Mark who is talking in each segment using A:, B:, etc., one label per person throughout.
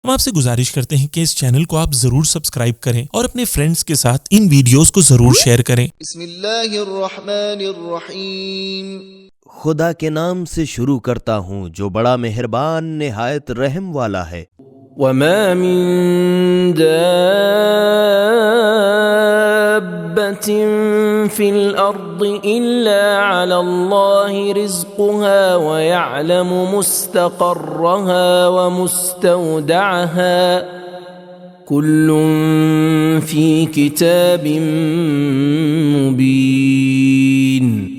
A: ہم آپ سے گزارش کرتے ہیں کہ اس چینل کو آپ ضرور سبسکرائب کریں اور اپنے فرینڈز کے ساتھ ان ویڈیوز کو ضرور شیئر کریں۔
B: بسم اللہ الرحمن الرحیم۔
C: خدا کے نام سے شروع کرتا ہوں جو بڑا مہربان نہایت رحم والا ہے۔
D: وما من دابة في الأرض إلا على الله رزقها ويعلم مستقرها ومستودعها كل في كتاب مبين۔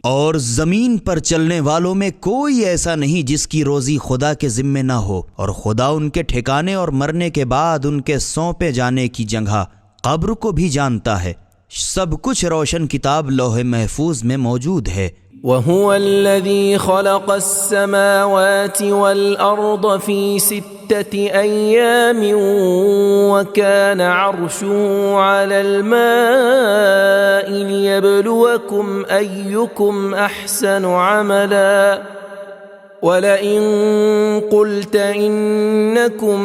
C: اور زمین پر چلنے والوں میں کوئی ایسا نہیں جس کی روزی خدا کے ذمے نہ ہو، اور خدا ان کے ٹھکانے اور مرنے کے بعد ان کے سونپے جانے کی جگہ قبر کو بھی جانتا ہے۔ سب کچھ روشن کتاب لوح محفوظ میں موجود ہے۔
D: وهو الذي خلق السماوات والأرض في 6 أيام وكان عرشه على الماء ليبلوكم أيكم أحسن عملا ولئن قلت إنكم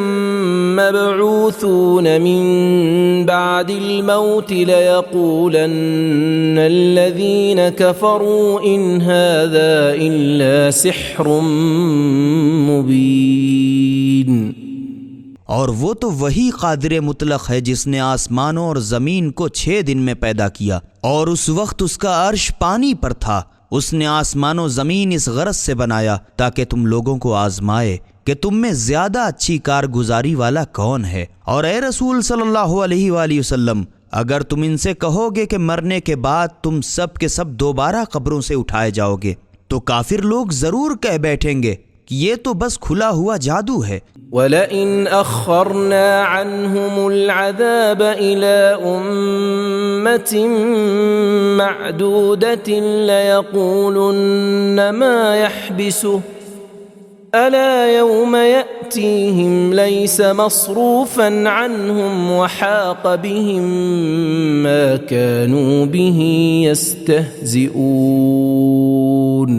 D: مبعوثون من بعد الموت ليقولن الذين كفروا إن هذا إلا سحر مبين۔
C: اور وہ تو وہی قادر مطلق ہے جس نے آسمانوں اور زمین کو 6 دن میں پیدا کیا، اور اس وقت اس کا عرش پانی پر تھا۔ اس نے آسمان و زمین اس غرض سے بنایا تاکہ تم لوگوں کو آزمائے کہ تم میں زیادہ اچھی کارگزاری والا کون ہے۔ اور اے رسول صلی اللہ علیہ وآلہ وسلم، اگر تم ان سے کہو گے کہ مرنے کے بعد تم سب کے سب دوبارہ قبروں سے اٹھائے جاؤ گے تو کافر لوگ ضرور کہہ بیٹھیں گے کہ یہ تو بس کھلا ہوا جادو ہے۔
D: وَلَئِنْ أَخَّرْنَا عَنْهُمُ الْعَذَابَ إِلَىٰ أُمَّةٍ مَّعْدُودَةٍ لَيَقُولُنَّ مَا يَحْبِسُهُ أَلَا يَوْمَ يَأْتِيهِمْ لَيْسَ مَصْرُوفًا عَنْهُمْ وَحَاقَ بِهِم مَّا كَانُوا بِهِ يَسْتَهْزِئُونَ۔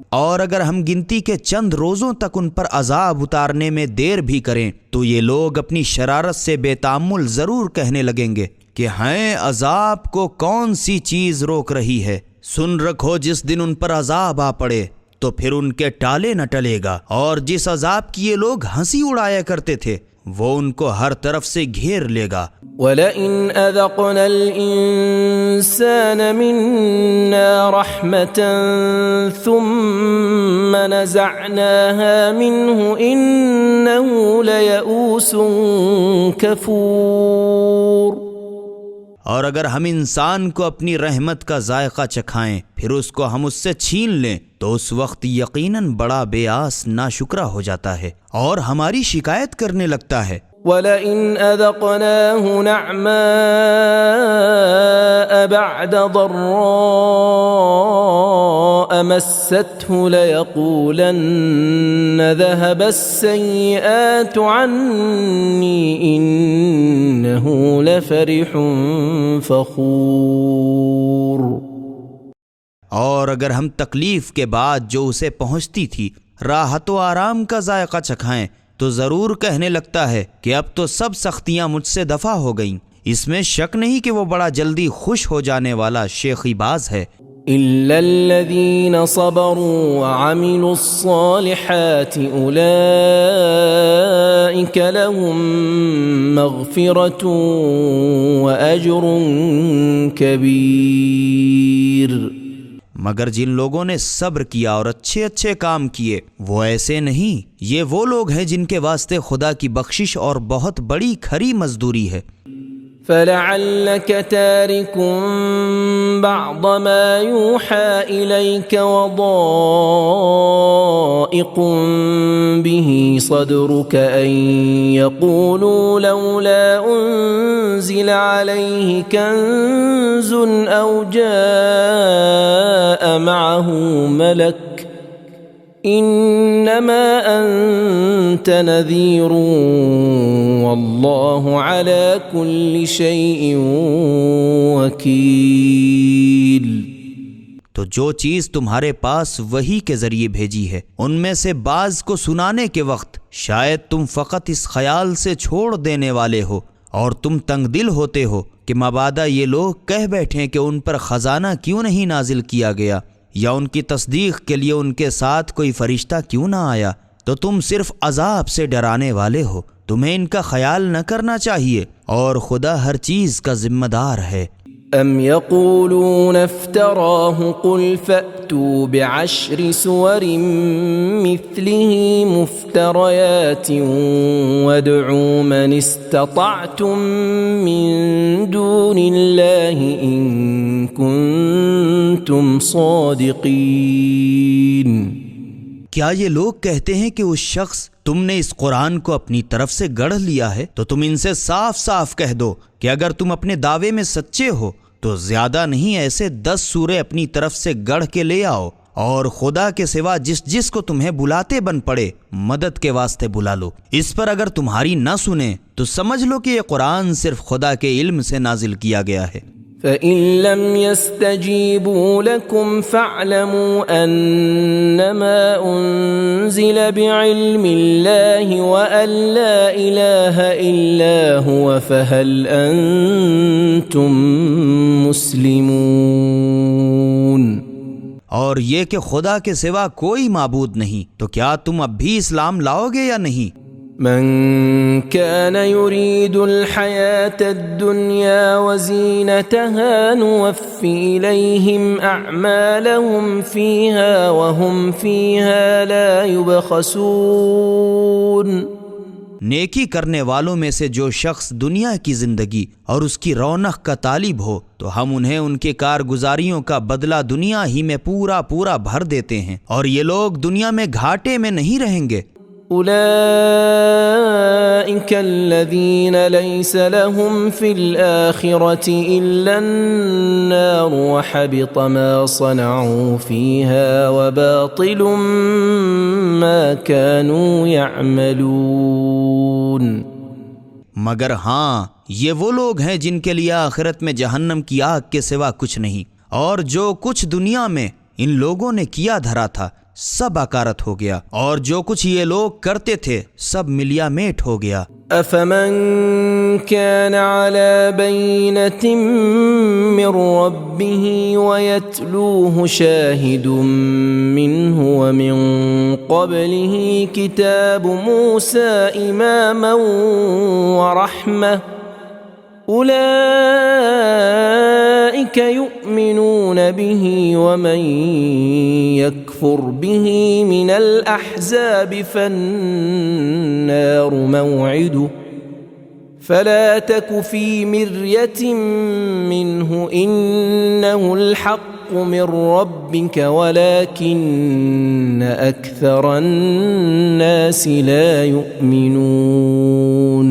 C: اور اگر ہم گنتی کے چند روزوں تک ان پر عذاب اتارنے میں دیر بھی کریں تو یہ لوگ اپنی شرارت سے بے تامل ضرور کہنے لگیں گے کہ ہیں عذاب کو کون سی چیز روک رہی ہے۔ سن رکھو جس دن ان پر عذاب آ پڑے تو پھر ان کے ٹالے نہ ٹلے گا، اور جس عذاب کی یہ لوگ ہنسی اڑایا کرتے تھے وہ ان کو ہر طرف سے گھیر لے گا۔
D: وَلَئِنْ أَذَقْنَا الْإِنسَانَ مِنَّا رَحْمَةً ثُمَّ نَزَعْنَاهَا مِنْهُ إِنَّهُ لَيَئُوسٌ كَفُورٌ۔
C: اور اگر ہم انسان کو اپنی رحمت کا ذائقہ چکھائیں پھر اس کو ہم اس سے چھین لیں تو اس وقت یقیناً بڑا بے آس ناشکرا ہو جاتا ہے اور ہماری شکایت کرنے لگتا ہے۔
D: وَلَئِنْ أَذَقْنَاهُ نَعْمَاءَ بَعْدَ ضَرَّاءَ مَسَّتْهُ لَيَقُولَنَّ ذَهَبَ السَّيِّئَاتُ عَنِّي إِنَّهُ لَفَرِحٌ فَخُورٌ۔
C: اور اگر ہم تکلیف کے بعد جو اسے پہنچتی تھی راحت و آرام کا ذائقہ چکھائیں تو ضرور کہنے لگتا ہے کہ اب تو سب سختیاں مجھ سے دفع ہو گئیں۔ اس میں شک نہیں کہ وہ بڑا جلدی خوش ہو جانے والا شیخی باز ہے۔
D: إِلَّا الَّذِينَ صَبَرُوا وَعَمِلُوا الصَّالِحَاتِ أُولَئِكَ لَهُم مَّغْفِرَةٌ وَأَجْرٌ كَبِيرٌ۔
C: مگر جن لوگوں نے صبر کیا اور اچھے اچھے کام کیے وہ ایسے نہیں، یہ وہ لوگ ہیں جن کے واسطے خدا کی بخشش اور بہت بڑی کھری مزدوری ہے۔
D: فَلَعَلَّكَ تَارِكٌ بَعْضَ مَا يُوحَىٰ إِلَيْكَ وَضَائِقٌ بِهِ صَدْرُكَ أَن يَقُولُوا لَوْلَا أُنزِلَ عَلَيْهِ كَنزٌ أَوْ جَاءَ مَعَهُ مَلَكٌ انما انت نذیر واللہ علی کل شیء وکیل۔
C: تو جو چیز تمہارے پاس وحی کے ذریعے بھیجی ہے ان میں سے بعض کو سنانے کے وقت شاید تم فقط اس خیال سے چھوڑ دینے والے ہو اور تم تنگ دل ہوتے ہو کہ مبادا یہ لوگ کہہ بیٹھیں کہ ان پر خزانہ کیوں نہیں نازل کیا گیا یا ان کی تصدیق کے لیے ان کے ساتھ کوئی فرشتہ کیوں نہ آیا، تو تم صرف عذاب سے ڈرانے والے ہو، تمہیں ان کا خیال نہ کرنا چاہیے، اور خدا ہر چیز کا ذمہ دار ہے۔
D: ام يقولون افتراه قل فأتوا بعشر سور مثله مفتريات وادعوا من استطعتم من دون الله إن كنتم صادقين۔
C: کیا یہ لوگ کہتے ہیں کہ اس شخص تم نے اس قرآن کو اپنی طرف سے گڑھ لیا ہے؟ تو تم ان سے صاف صاف کہہ دو کہ اگر تم اپنے دعوے میں سچے ہو تو زیادہ نہیں ایسے 10 سورے اپنی طرف سے گڑھ کے لے آؤ، اور خدا کے سوا جس کو تمہیں بلاتے بن پڑے مدد کے واسطے بلا لو۔ اس پر اگر تمہاری نہ سنیں تو سمجھ لو کہ یہ قرآن صرف خدا کے علم سے نازل کیا گیا ہے۔
D: فَإِن لَّمْ يَسْتَجِيبُوا لَكُمْ فَاعْلَمُوا أَنَّمَا أُنزِلَ بِعِلْمِ اللَّهِ وَأَن لَّا إِلَٰهَ إِلَّا هُوَ فَهَلْ أَنتُم مُّسْلِمُونَ۔
C: اور یہ کہ خدا کے سوا کوئی معبود نہیں، تو کیا تم اب بھی اسلام لاؤ گے یا نہیں؟
D: من كان يريد الحياة الدنيا وزينتها نوفي إليهم أعمالهم فيها وهم فيها لا يبخسون۔
C: نیکی کرنے والوں میں سے جو شخص دنیا کی زندگی اور اس کی رونق کا طالب ہو تو ہم انہیں ان کے کارگزاریوں کا بدلہ دنیا ہی میں پورا بھر دیتے ہیں، اور یہ لوگ دنیا میں گھاٹے میں نہیں رہیں گے۔
D: أولئك الذين ليس لهم في الآخرة إلا النار وحبط ما صنعوا فيها وباطل ما كانوا يعملون۔
C: مگر ہاں یہ وہ لوگ ہیں جن کے لیے آخرت میں جہنم کی آگ کے سوا کچھ نہیں، اور جو کچھ دنیا میں ان لوگوں نے کیا دھرا تھا سب اکارت ہو گیا، اور جو کچھ یہ لوگ کرتے تھے سب ملیا میٹ ہو گیا۔
D: أفمن كان على بينة من ربه ويتلوه شاهد منه ومن قبله كتاب موسى إماما ورحمة أولئك يؤمنون به ومن يكفر به من الأحزاب فالنار موعده فلا تك في مرية منه إنه الحق من ربك ولكن أكثر الناس لا يؤمنون۔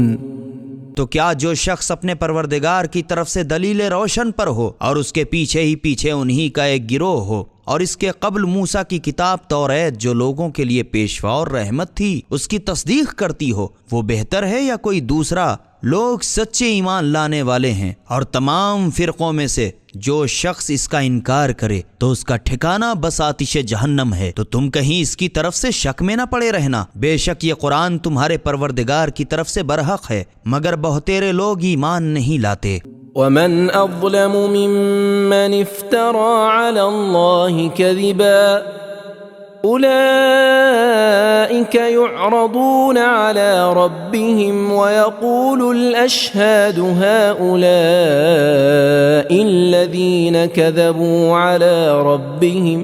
C: تو کیا جو شخص اپنے پروردگار کی طرف سے دلیل روشن پر ہو اور اس کے پیچھے ہی پیچھے انہی کا ایک گروہ ہو، اور اس کے قبل موسیٰ کی کتاب توریت جو لوگوں کے لیے پیشوا اور رحمت تھی اس کی تصدیق کرتی ہو، وہ بہتر ہے یا کوئی دوسرا؟ لوگ سچے ایمان لانے والے ہیں، اور تمام فرقوں میں سے جو شخص اس کا انکار کرے تو اس کا ٹھکانہ بس آتش جہنم ہے۔ تو تم کہیں اس کی طرف سے شک میں نہ پڑے رہنا، بے شک یہ قرآن تمہارے پروردگار کی طرف سے برحق ہے، مگر بہتیرے لوگ ایمان نہیں لاتے۔
D: ومن أظلم ممن افترى على الله كذبا أولئك يعرضون على ربهم ويقول الأشهاد هؤلاء الذين كذبوا على ربهم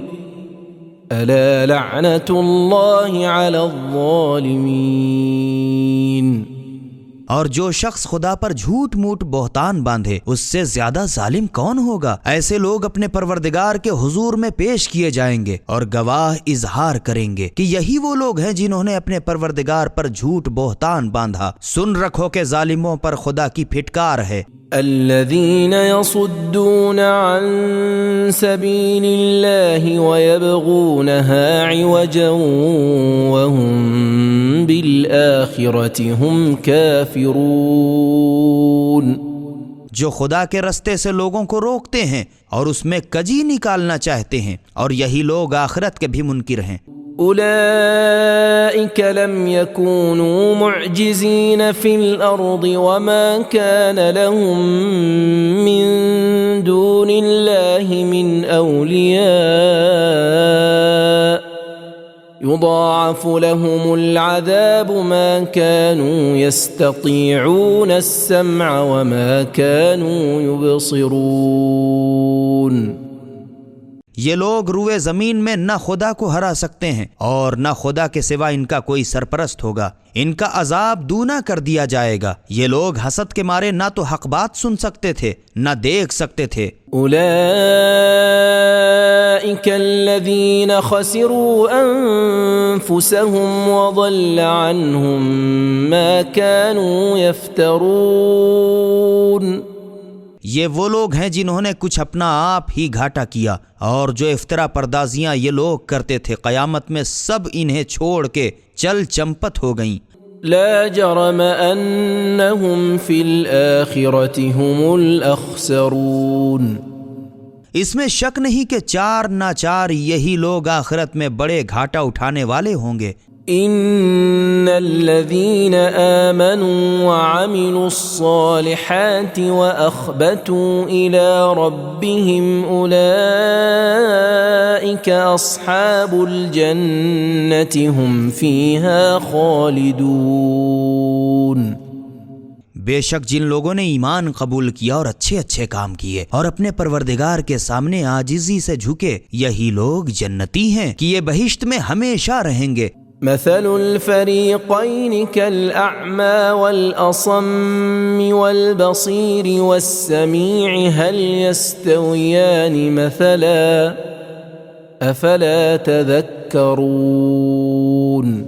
D: ألا لعنة الله على الظالمين۔
C: اور جو شخص خدا پر جھوٹ موٹ بہتان باندھے اس سے زیادہ ظالم کون ہوگا؟ ایسے لوگ اپنے پروردگار کے حضور میں پیش کیے جائیں گے اور گواہ اظہار کریں گے کہ یہی وہ لوگ ہیں جنہوں نے اپنے پروردگار پر جھوٹ بہتان باندھا۔ سن رکھو کہ ظالموں پر خدا کی پھٹکار ہے۔
D: الذين يصدون عن سبيل الله ويبغونها عوجا وهم بالآخرة هم كافرون۔
C: جو خدا کے رستے سے لوگوں کو روکتے ہیں اور اس میں کجی نکالنا چاہتے ہیں، اور یہی لوگ آخرت کے بھی منکر ہیں۔
D: أولئك لم يكونوا معجزين في الأرض وما كان لهم من دون الله من أولياء يضاعف لهم العذاب ما كانوا يستطيعون السمع وما كانوا يبصرون۔
C: یہ لوگ روئے زمین میں نہ خدا کو ہرا سکتے ہیں اور نہ خدا کے سوا ان کا کوئی سرپرست ہوگا، ان کا عذاب دونا کر دیا جائے گا۔ یہ لوگ حسد کے مارے نہ تو حق بات سن سکتے تھے نہ دیکھ سکتے تھے۔
D: اولئک الذین خسروا انفسهم وضل عنهم ما كانوا يفترون۔
C: یہ وہ لوگ ہیں جنہوں نے کچھ اپنا آپ ہی گھاٹا کیا، اور جو افطرا پردازیاں یہ لوگ کرتے تھے قیامت میں سب انہیں چھوڑ کے چل چمپت ہو گئیں۔
D: لا جرم انہم فی الآخرة هم الاخسرون۔
C: اس میں شک نہیں کہ چار ناچار یہی لوگ آخرت میں بڑے گھاٹا اٹھانے والے ہوں گے۔
D: ان الذين آمنوا وعملوا الصالحات واخبتوا الى ربهم اولئك اصحاب الجنة هم فيها خالدون۔
C: بے شک جن لوگوں نے ایمان قبول کیا اور اچھے اچھے کام کیے اور اپنے پروردگار کے سامنے عاجزی سے جھکے، یہی لوگ جنتی ہیں کہ یہ بہشت میں ہمیشہ رہیں گے۔
D: مثل الفريقين كالأعمى والأصم والبصير والسميع هل يستويان مثلا أفلا تذكرون۔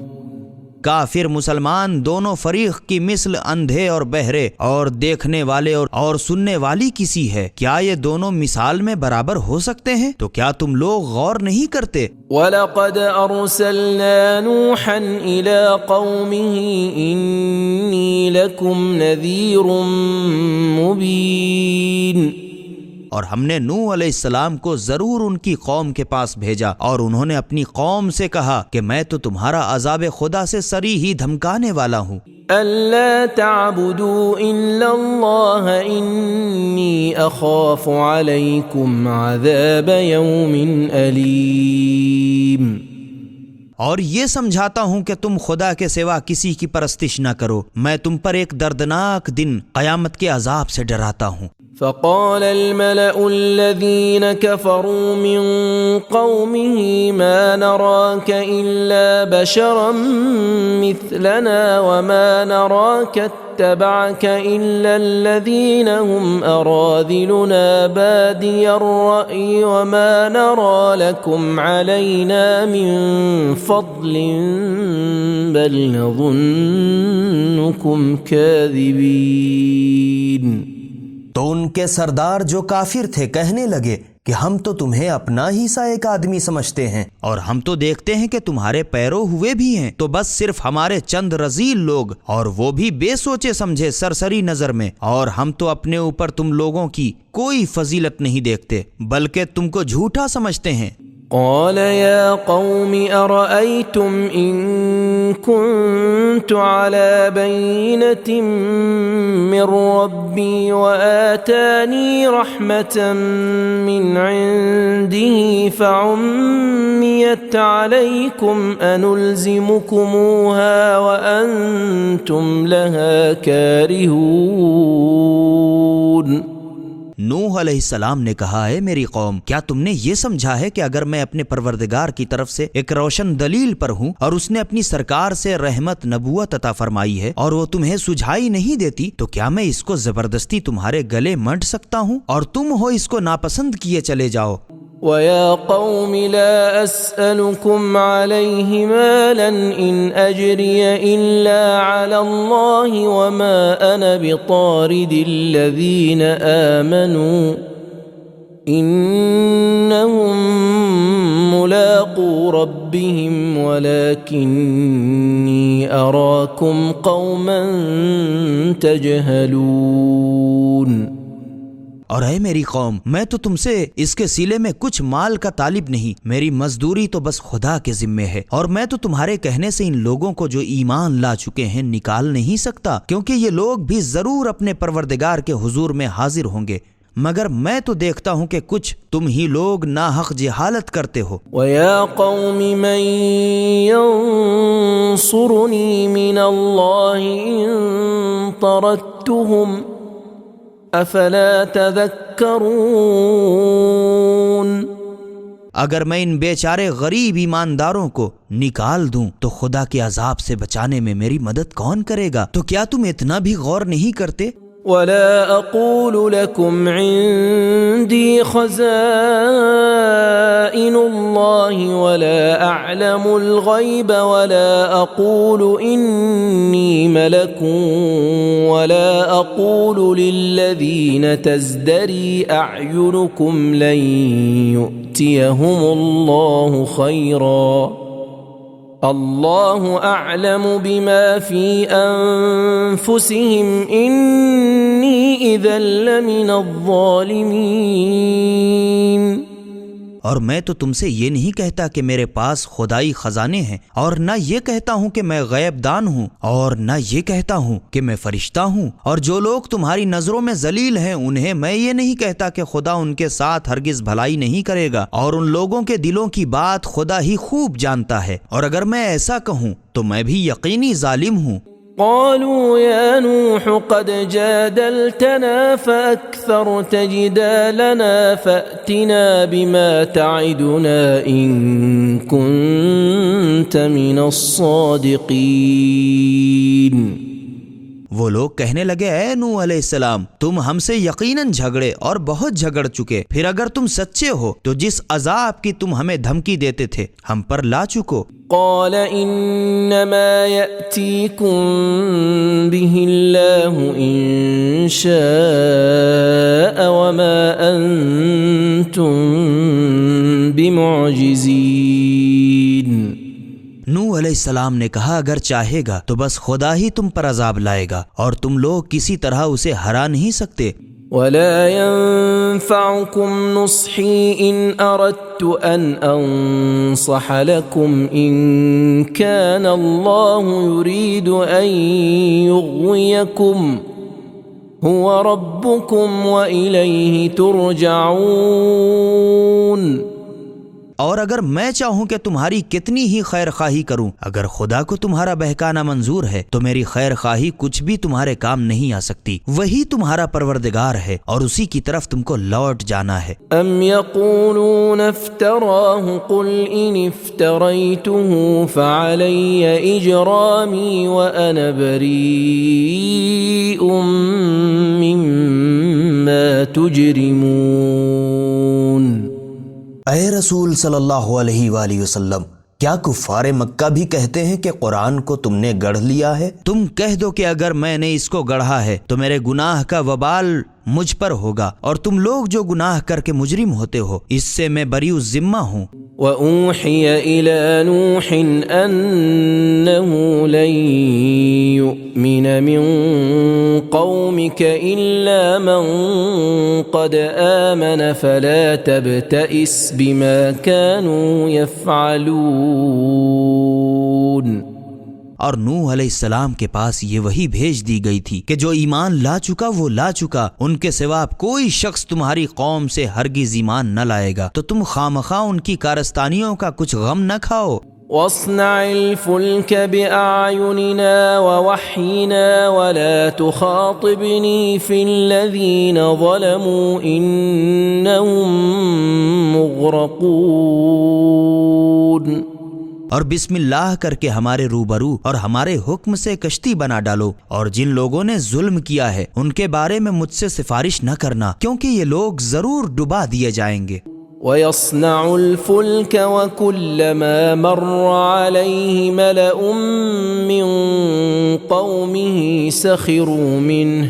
C: کافر مسلمان دونوں فریق کی مثل اندھے اور بہرے اور دیکھنے والے اور سننے والی کسی ہے، کیا یہ دونوں مثال میں برابر ہو سکتے ہیں؟ تو کیا تم لوگ غور نہیں کرتے؟
D: وَلَقَدْ أَرْسَلْنَا نُوحًا إِلَىٰ قَوْمِهِ إِنِّي لَكُمْ نَذِيرٌ مُبِينٌ۔
C: اور ہم نے نوح علیہ السلام کو ضرور ان کی قوم کے پاس بھیجا، اور انہوں نے اپنی قوم سے کہا کہ میں تو تمہارا عذاب خدا سے سری ہی دھمکانے والا ہوں۔
D: أَلَّا تَعْبُدُوا إِلَّا اللَّهَ إِنِّي أَخَافُ عَلَيْكُمْ عَذَابَ يَوْمٍ أَلِيمٍ۔
C: اور یہ سمجھاتا ہوں کہ تم خدا کے سوا کسی کی پرستش نہ کرو، میں تم پر ایک دردناک دن قیامت کے عذاب سے ڈراتا ہوں۔
D: فقال الملأ الذين كفروا من قومه ما نراك إلا بشرا مثلنا وما نراك اتبعك إلا الذين هم أراذلنا بادي الرأي وما نرى لكم علينا من فضل بل نظنكم كاذبين۔
E: تو ان کے سردار جو کافر تھے کہنے لگے کہ ہم تو تمہیں اپنا ہی سا ایک آدمی سمجھتے ہیں،
C: اور ہم تو دیکھتے ہیں کہ تمہارے پیرو ہوئے بھی ہیں، تو بس صرف ہمارے چند رذیل لوگ، اور وہ بھی بے سوچے سمجھے سرسری نظر میں، اور ہم تو اپنے اوپر تم لوگوں کی کوئی فضیلت نہیں دیکھتے بلکہ تم کو جھوٹا سمجھتے ہیں۔
D: قال يا قوم أرأيتم إن كنت على بينة من ربي وآتاني رحمة من عنده فعميت عليكم أنلزمكموها وأنتم لها كارهون۔
C: نوح علیہ السلام نے کہا، اے میری قوم، کیا تم نے یہ سمجھا ہے کہ اگر میں اپنے پروردگار کی طرف سے ایک روشن دلیل پر ہوں اور اس نے اپنی سرکار سے رحمت نبوت عطا فرمائی ہے اور وہ تمہیں سجھائی نہیں دیتی، تو کیا میں اس کو زبردستی تمہارے گلے منڈ سکتا ہوں اور تم ہو اس کو ناپسند کیے چلے جاؤ؟
D: وَيَا قَوْمِ لَا أَسْأَلُكُمْ عَلَيْهِ مَالًا إِنْ أَجْرِيَ إِلَّا عَلَى اللَّهِ وَمَا أَنَا بِطَارِدِ الَّذِينَ آمَنُوا إِنَّهُمْ مُلَاقُو رَبِّهِمْ وَلَكِنِّي أَرَاكُمْ قَوْمًا تَجْهَلُونَ۔
C: اور اے میری قوم، میں تو تم سے اس کے سلے میں کچھ مال کا طالب نہیں، میری مزدوری تو بس خدا کے ذمے ہے، اور میں تو تمہارے کہنے سے ان لوگوں کو جو ایمان لا چکے ہیں نکال نہیں سکتا، کیونکہ یہ لوگ بھی ضرور اپنے پروردگار کے حضور میں حاضر ہوں گے، مگر میں تو دیکھتا ہوں کہ کچھ تم ہی لوگ ناحق جہالت کرتے ہو۔
D: وَيَا قَوْمِ مَن يَنصُرُنِي مِنَ اللَّهِ إِن طَرَدتُّهُمْ أَفَلَا تَذَكَّرُونَ۔
C: اگر میں ان بیچارے غریب ایمانداروں کو نکال دوں تو خدا کے عذاب سے بچانے میں میری مدد کون کرے گا؟ تو کیا تم اتنا بھی غور نہیں کرتے؟
D: وَلَا أَقُولُ لَكُمْ عِندِي خَزَائِنُ اللَّهِ وَلَا أَعْلَمُ الْغَيْبَ وَلَا أَقُولُ إِنِّي مَلَكٌ وَلَا أَقُولُ لِلَّذِينَ تَزْدَرِي أَعْيُنُكُمْ لَن يُؤْتِيَهُمُ اللَّهُ خَيْرًا اللہ اعلم بما فی انفسهم انی اذا لمن الظالمین۔
C: اور میں تو تم سے یہ نہیں کہتا کہ میرے پاس خدائی خزانے ہیں، اور نہ یہ کہتا ہوں کہ میں غیب دان ہوں، اور نہ یہ کہتا ہوں کہ میں فرشتہ ہوں، اور جو لوگ تمہاری نظروں میں ذلیل ہیں انہیں میں یہ نہیں کہتا کہ خدا ان کے ساتھ ہرگز بھلائی نہیں کرے گا، اور ان لوگوں کے دلوں کی بات خدا ہی خوب جانتا ہے، اور اگر میں ایسا کہوں تو میں بھی یقینی ظالم ہوں۔
D: قالوا يا نوح قد جادلتنا فأكثرت جدالنا فأتنا بما تعدنا إن كنت من الصادقين۔
C: وہ لوگ کہنے لگے اے نوح علیہ السلام، تم ہم سے یقیناً جھگڑے اور بہت جھگڑ چکے، پھر اگر تم سچے ہو تو جس عذاب کی تم ہمیں دھمکی دیتے تھے ہم پر لا چکو۔
D: قال انما يأتيكم به الله ان شاء وما انتم بمعجزين۔
C: نوح علیہ السلام نے کہا اگر چاہے گا تو بس خدا ہی تم پر عذاب لائے گا اور تم لوگ کسی طرح اسے ہرا نہیں سکتے۔
D: ولا ينفعكم نصحي إن أردت أن أنصح لكم إن كان الله يريد أن يغويكم هو ربكم وإليه ترجعون۔
C: اور اگر میں چاہوں کہ تمہاری کتنی ہی خیر خواہی کروں، اگر خدا کو تمہارا بہکانا منظور ہے تو میری خیر خواہی کچھ بھی تمہارے کام نہیں آ سکتی، وہی تمہارا پروردگار ہے اور اسی کی طرف تم کو لوٹ جانا ہے۔
D: ام يقولون افتراه قل ان افتريته فعلي اجرامي وانا بريء مما تجرمون۔
E: اے رسول صلی اللہ علیہ وآلہ وسلم، کیا کفار مکہ بھی کہتے ہیں کہ قرآن کو تم نے گڑھ لیا ہے؟
C: تم کہہ دو کہ اگر میں نے اس کو گڑھا ہے تو میرے گناہ کا وبال مجھ پر ہوگا، اور تم لوگ جو گناہ کر کے مجرم ہوتے ہو اس سے میں بری الذمہ ہوں۔
D: وَأُوحِيَ إِلَى نُوحٍ أَنَّهُ لَن يُؤْمِنَ مِن قَوْمِكَ إِلَّا مَن قَدْ آمَنَ فَلَا تَبْتَئِسْ بِمَا كَانُوا يَفْعَلُونَ۔
C: اور نوح علیہ السلام کے پاس یہ وحی بھیج دی گئی تھی کہ جو ایمان لا چکا وہ لا چکا، ان کے سوا کوئی شخص تمہاری قوم سے ہرگز ایمان نہ لائے گا، تو تم خامخواہ ان کی کارستانیوں کا کچھ غم نہ کھاؤ۔
D: واصنع الفلك بأعيننا ووحينا ولا تخاطبني في الذين ظلموا إنهم مغرقون۔
C: اور بسم اللہ کر کے ہمارے روبرو اور ہمارے حکم سے کشتی بنا ڈالو، اور جن لوگوں نے ظلم کیا ہے ان کے بارے میں مجھ سے سفارش نہ کرنا، کیونکہ یہ لوگ ضرور ڈبا دیے جائیں گے۔
D: وَيَصْنَعُ الْفُلْكَ وَكُلَّمَا مَرَّ عَلَيْهِ مَلَأٌ مِّن قَوْمِهِ سَخِرُوا مِنْهُ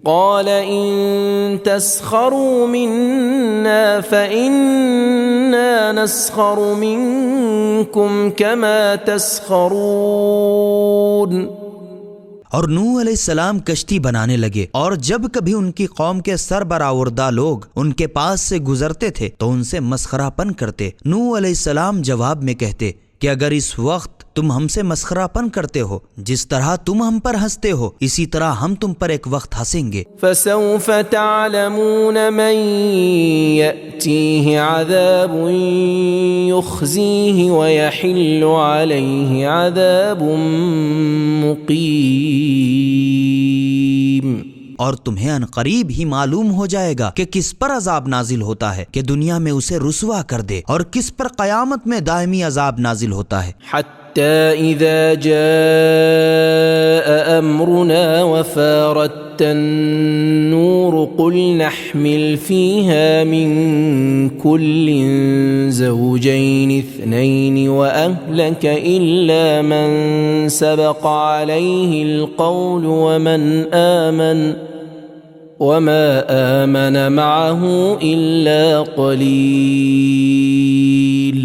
D: قال إن تسخروا منا فإنا نسخر منكم كما تسخرون۔
C: اور نوح علیہ السلام کشتی بنانے لگے، اور جب کبھی ان کی قوم کے سربراوردہ لوگ ان کے پاس سے گزرتے تھے تو ان سے مسخرہ پن کرتے۔ نوح علیہ السلام جواب میں کہتے کہ اگر اس وقت تم ہم سے مسخرہ پن کرتے ہو، جس طرح تم ہم پر ہنستے ہو، اسی طرح ہم تم پر ایک وقت ہنسیں گے۔
D: فسوف تعلمون من يأتيه عذاب يخزيه ويحل عليه عذاب مقيم۔
C: اور تمہیں ان قریب ہی معلوم ہو جائے گا کہ کس پر عذاب نازل ہوتا ہے کہ دنیا میں اسے رسوا کر دے، اور کس پر قیامت میں دائمی عذاب نازل ہوتا ہے۔
D: حتى إذا جاء أمرنا وفارت النور قل نحمل فيها من كل زوجين اثنين وأهلك إلا من سبق عليه القول وما آمن معه إلا قليل۔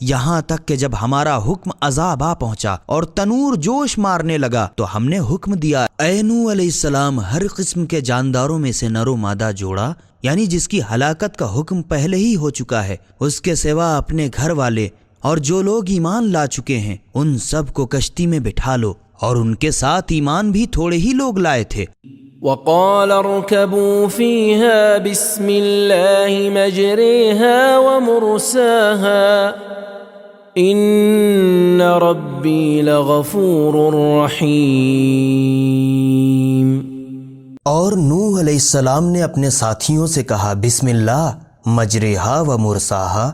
C: یہاں تک کہ جب ہمارا حکم عذاب آ پہنچا اور تنور جوش مارنے لگا تو ہم نے حکم دیا، اے نوح علیہ السلام، ہر قسم کے جانداروں میں سے نر و مادہ جوڑا، یعنی جس کی ہلاکت کا حکم پہلے ہی ہو چکا ہے، اس کے سوا اپنے گھر والے اور جو لوگ ایمان لا چکے ہیں ان سب کو کشتی میں بٹھا لو، اور ان کے ساتھ ایمان بھی تھوڑے ہی لوگ لائے تھے۔
D: وقال اركبوا فيها بسم الله مجريها ومرساها ان ربي لغفور رحيم۔
E: اور نوح علیہ السلام نے اپنے ساتھیوں سے کہا، بسم اللہ مجریہا و مرساہا،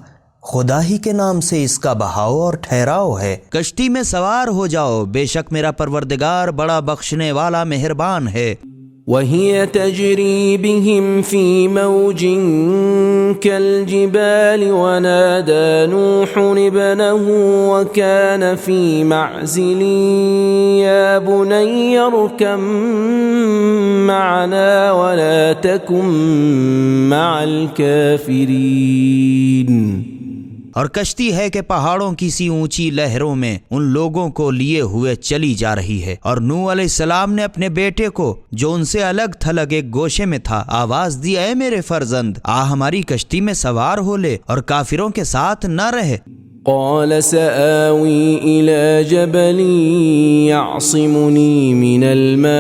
E: خدا ہی کے نام سے اس کا بہاؤ اور ٹھہراؤ ہے۔
C: کشتی میں سوار ہو جاؤ، بے شک میرا پروردگار بڑا بخشنے والا مہربان ہے۔
D: وهي تجري بهم في موج كالجبال ونادى نوح ابنه وكان في معزل يا بني اركب معنا ولا تكن مع الكافرين۔
C: اور کشتی ہے کہ پہاڑوں کی سی اونچی لہروں میں ان لوگوں کو لیے ہوئے چلی جا رہی ہے، اور نوح علیہ السلام نے اپنے بیٹے کو جو ان سے الگ تھلگ ایک گوشے میں تھا آواز دی، اے میرے فرزند، ہماری کشتی میں سوار ہو لے اور کافروں کے ساتھ نہ رہے۔
D: قال سآوي إلى جبل يعصمني من الماء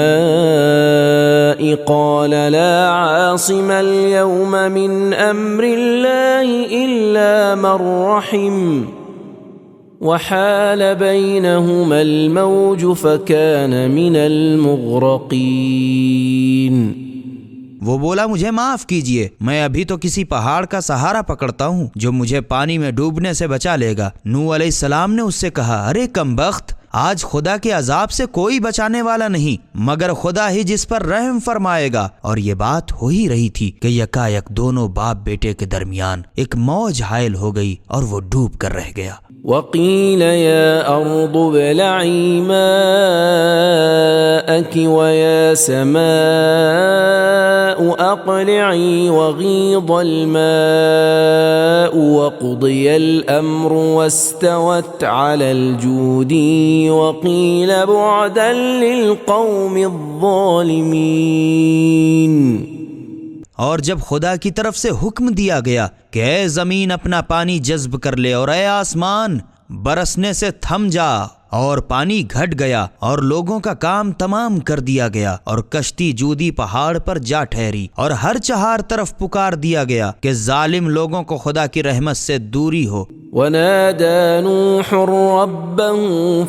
D: قال لا عاصم اليوم من أمر الله إلا من رحم وحال بينهما الموج فكان من المغرقين۔
C: وہ بولا، مجھے معاف کیجئے، میں ابھی تو کسی پہاڑ کا سہارا پکڑتا ہوں جو مجھے پانی میں ڈوبنے سے بچا لے گا۔ نوح علیہ السلام نے اس سے کہا، ارے کم بخت، آج خدا کے عذاب سے کوئی بچانے والا نہیں مگر خدا ہی جس پر رحم فرمائے گا۔ اور یہ بات ہو ہی رہی تھی کہ یکایک دونوں باپ بیٹے کے درمیان ایک موج حائل ہو گئی اور وہ ڈوب کر رہ گیا۔
D: وقيل يا أرض ابلعي ماءك ويا سماء أقلعي وغيض الماء وقضي الأمر واستوت على الجودي وقيل بعدا للقوم الظالمين۔
C: اور جب خدا کی طرف سے حکم دیا گیا کہ اے زمین اپنا پانی جذب کر لے اور اے آسمان برسنے سے تھم جا، اور پانی گھٹ گیا اور لوگوں کا کام تمام کر دیا گیا، اور کشتی جودی پہاڑ پر جا ٹھہری، اور ہر چہار طرف پکار دیا گیا کہ ظالم لوگوں کو خدا کی رحمت سے دوری ہو۔
D: ونادى نوح ربه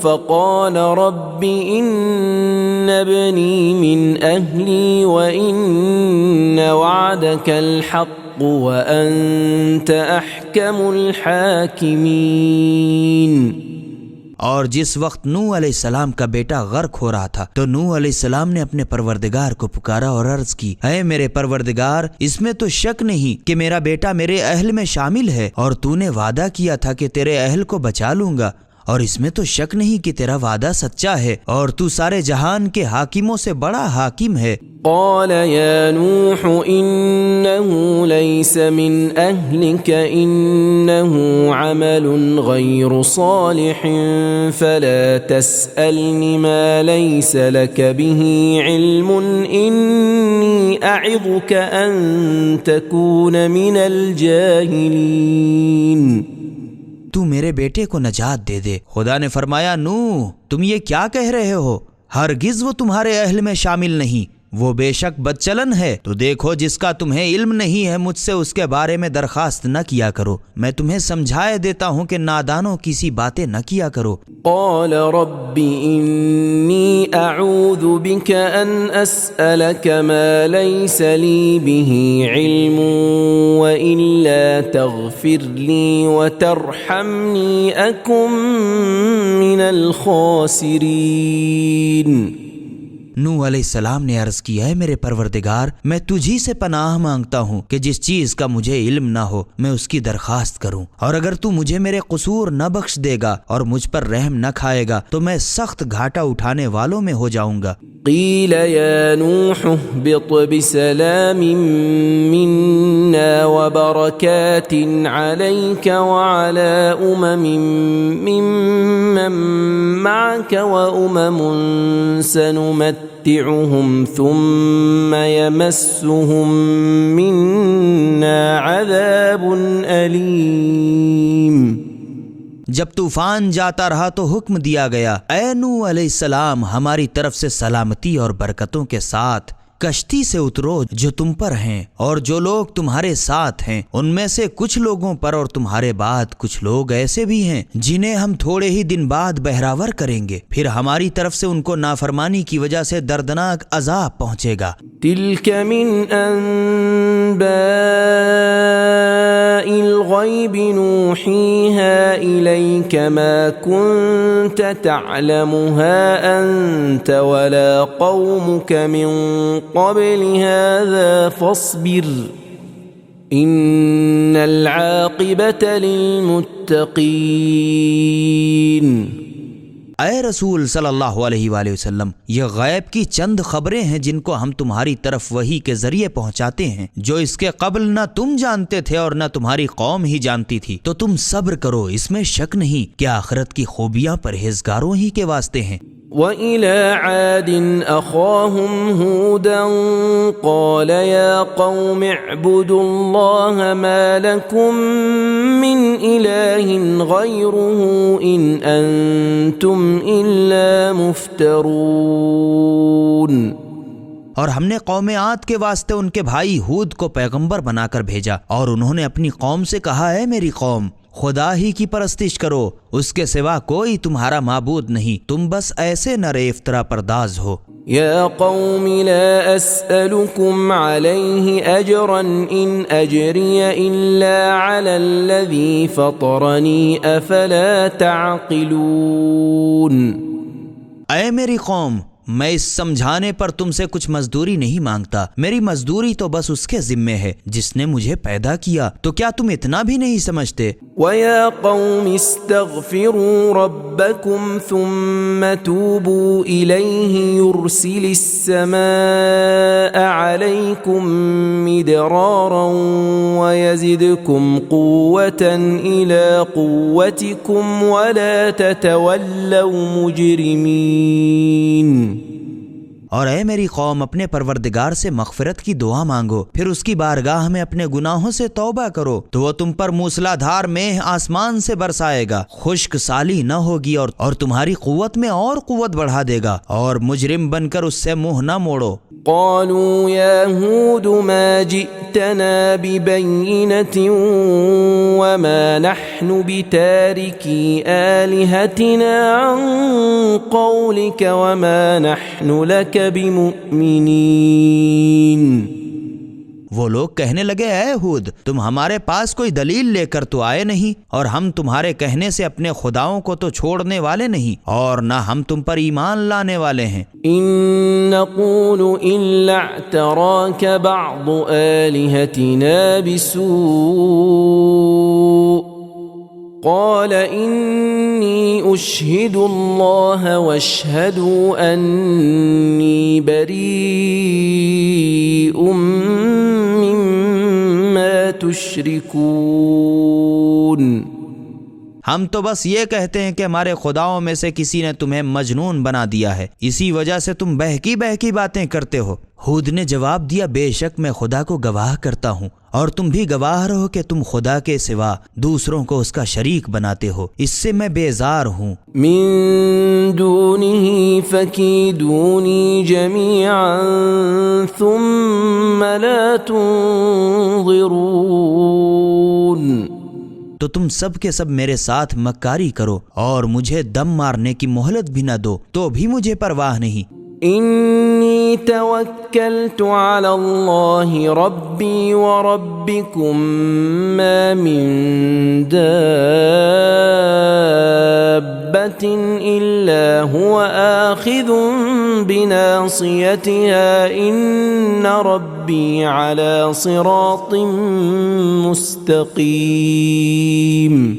D: فقال رب إن ابني من أهلي وإن وعدك الحق وأنت أحكم الحاكمين۔
C: اور جس وقت نوح علیہ السلام کا بیٹا غرق ہو رہا تھا تو نوح علیہ السلام نے اپنے پروردگار کو پکارا اور عرض کی، اے میرے پروردگار، اس میں تو شک نہیں کہ میرا بیٹا میرے اہل میں شامل ہے، اور تو نے وعدہ کیا تھا کہ تیرے اہل کو بچا لوں گا، اور اس میں تو شک نہیں کہ تیرا وعدہ سچا ہے، اور تو سارے جہان کے حاکموں سے بڑا حاکم ہے۔
D: قال يا نوح إنه ليس من أهلك إنه عمل غير صالح فلا تسألني ما ليس لك به علم إني أعظك أن تكون من الجاهلين.
C: تو میرے بیٹے کو نجات دے دے. خدا نے فرمایا نوح تم یہ کیا کہہ رہے ہو؟ ہرگز وہ تمہارے اہل میں شامل نہیں، وہ بے شک بدچلن ہے. تو دیکھو جس کا تمہیں علم نہیں ہے مجھ سے اس کے بارے میں درخواست نہ کیا کرو. میں تمہیں سمجھائے دیتا ہوں کہ نادانوں کی سی باتیں نہ کیا کرو.
D: قال رب إني أعوذ بك أن أسألك ما ليس لي به علم وإلا تغفر لي وترحمني أكن من الخاسرين.
C: نوح علیہ السلام نے عرض کیا ہے میرے پروردگار میں تجھی سے پناہ مانگتا ہوں کہ جس چیز کا مجھے علم نہ ہو میں اس کی درخواست کروں، اور اگر تو مجھے میرے قصور نہ بخش دے گا اور مجھ پر رحم نہ کھائے گا تو میں سخت گھاٹا اٹھانے والوں میں ہو جاؤں گا.
D: قیل یا نوح اهبط بسلام منا وبرکات علیک وعلى ممن معك وأمم سنمتعهم ثم يمسهم منا عذاب أليم.
C: جب طوفان جاتا رہا تو حکم دیا گیا اے نوح علیہ السلام ہماری طرف سے سلامتی اور برکتوں کے ساتھ کشتی سے اترو جو تم پر ہیں اور جو لوگ تمہارے ساتھ ہیں ان میں سے کچھ لوگوں پر، اور تمہارے بعد کچھ لوگ ایسے بھی ہیں جنہیں ہم تھوڑے ہی دن بعد بہراور کریں گے، پھر ہماری طرف سے ان کو نافرمانی کی وجہ سے دردناک عذاب پہنچے گا.
D: تلك من أنباء الغيب نوحيها إليك ما كنت تعلمها أنت ولا قومك من قبل هذا فاصبر إن العاقبة للمتقين.
C: اے رسول صلی اللہ علیہ وآلہ وسلم یہ غیب کی چند خبریں ہیں جن کو ہم تمہاری طرف وحی کے ذریعے پہنچاتے ہیں جو اس کے قبل نہ تم جانتے تھے اور نہ تمہاری قوم ہی جانتی تھی. تو تم صبر کرو، اس میں شک نہیں کہ آخرت کی خوبیاں پرہیزگاروں ہی کے واسطے ہیں.
D: وَإِلَى عَادٍ أَخَاهُمْ هُودًا قَالَ يَا قَوْمِ اعْبُدُوا اللَّهَ مَا لَكُمْ مِنْ إِلَٰهٍ غَيْرُهُ إِنْ أَنْتُمْ إِلَّا مُفْتَرُونَ.
C: اور ہم نے قوم عاد کے واسطے ان کے بھائی ہود کو پیغمبر بنا کر بھیجا اور انہوں نے اپنی قوم سے کہا اے میری قوم خدا ہی کی پرستش کرو، اس کے سوا کوئی تمہارا معبود نہیں، تم بس ایسے نرے افطرا پرداز ہو.
D: یا قوم لا اسألكم علیہ اجرا ان اجری الا علی الذی فطرنی افلا تعقلون.
C: اے میری قوم میں اس سمجھانے پر تم سے کچھ مزدوری نہیں مانگتا، میری مزدوری تو بس اس کے ذمے ہے جس نے مجھے پیدا کیا، تو کیا تم اتنا بھی نہیں سمجھتے؟
D: وَيَا قَوْمِ اسْتَغْفِرُوا رَبَّكُمْ ثُمَّ تُوبُوا إِلَيْهِ يُرْسِلِ السَّمَاءَ عَلَيْكُمْ مِدْرَارًا وَيَزِدْكُمْ قُوَّةً إِلَى قُوَّتِكُمْ وَلَا تَتَوَلَّوْا مُجْرِمِينَ.
C: اور اے میری قوم اپنے پروردگار سے مغفرت کی دعا مانگو، پھر اس کی بارگاہ میں اپنے گناہوں سے توبہ کرو تو وہ تم پر موسلا دھار میہ آسمان سے برسائے گا، خشک سالی نہ ہوگی اور تمہاری قوت میں اور قوت بڑھا دے گا، اور مجرم بن کر اس سے منہ نہ موڑو.
D: قالوا يا هود ما جئتنا ببينة وما نحن بتاركي آلهتنا عن قولك وما نحن لك بمؤمنين.
C: وہ لوگ کہنے لگے اے ہود تم ہمارے پاس کوئی دلیل لے کر تو آئے نہیں، اور ہم تمہارے کہنے سے اپنے خداؤں کو تو چھوڑنے والے نہیں، اور نہ ہم تم پر ایمان لانے والے ہیں.
D: إن نقول إلا اعتراك بعض آلهتنا بسوء قال إني أشهد الله واشهدوا أني بريء تشركون
C: ہم تو بس یہ کہتے ہیں کہ ہمارے خداؤں میں سے کسی نے تمہیں مجنون بنا دیا ہے، اسی وجہ سے تم بہکی بہکی باتیں کرتے ہو۔ ہود نے جواب دیا، بے شک میں خدا کو گواہ کرتا ہوں اور تم بھی گواہ رہو کہ تم خدا کے سوا دوسروں کو اس کا شریک بناتے ہو، اس سے میں بیزار ہوں۔
D: من دونه فكيدوني جميعا ثم لا تنظرون۔
C: تو تم سب کے سب میرے ساتھ مکاری کرو اور مجھے دم مارنے کی مہلت بھی نہ دو، تو بھی مجھے پرواہ نہیں۔
D: انی توکلت علی اللہ ربی وربکم ما من دابۃ الا هو آخذ بناصیتها ان ربی علی صراط مستقیم۔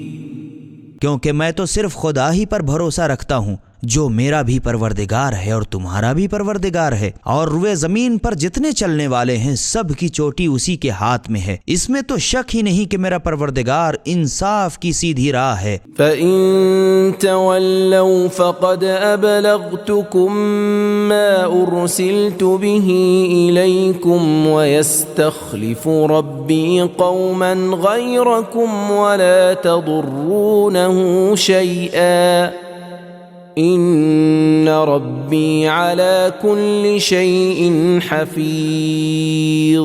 C: کیونکہ میں تو صرف خدا ہی پر بھروسہ رکھتا ہوں جو میرا بھی پروردگار ہے اور تمہارا بھی پروردگار ہے، اور روئے زمین پر جتنے چلنے والے ہیں سب کی چوٹی اسی کے ہاتھ میں ہے، اس میں تو شک ہی نہیں کہ میرا پروردگار انصاف کی سیدھی راہ ہے۔
D: فَإِن تَوَلَّوْا فَقَدْ أَبْلَغْتُكُم مَّا أُرْسِلْتُ بِهِ إِلَيْكُمْ وَيَسْتَخْلِفُ رَبِّي قَوْمًا غَيْرَكُمْ وَلَا تَضُرُّونَهُ شَيْئًا ان ربی علی کل شیء حفیظ۔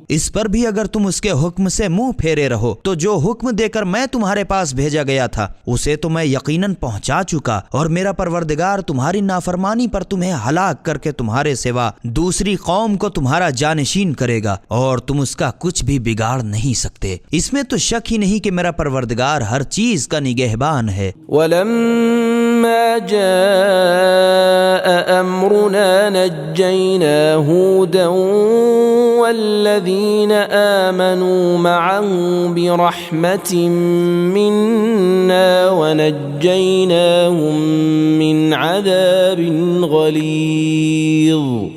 C: اس پر بھی اگر تم اس کے حکم سے منہ پھیرے رہو تو جو حکم دے کر میں تمہارے پاس بھیجا گیا تھا اسے تو میں یقیناً پہنچا چکا، اور میرا پروردگار تمہاری نافرمانی پر تمہیں ہلاک کر کے تمہارے سوا دوسری قوم کو تمہارا جانشین کرے گا، اور تم اس کا کچھ بھی بگاڑ نہیں سکتے۔ اس میں تو شک ہی نہیں کہ میرا پروردگار ہر چیز کا نگہبان ہے۔
D: وَلَمَّا جَاءَ أَمْرُنَا نَجَّيْنَا هُودًا وَالَّذِينَ آمَنُوا مَعَهُ بِرَحْمَةٍ مِّنَّا وَنَجَّيْنَاهُم مِّنْ عَذَابٍ غَلِيظٍ۔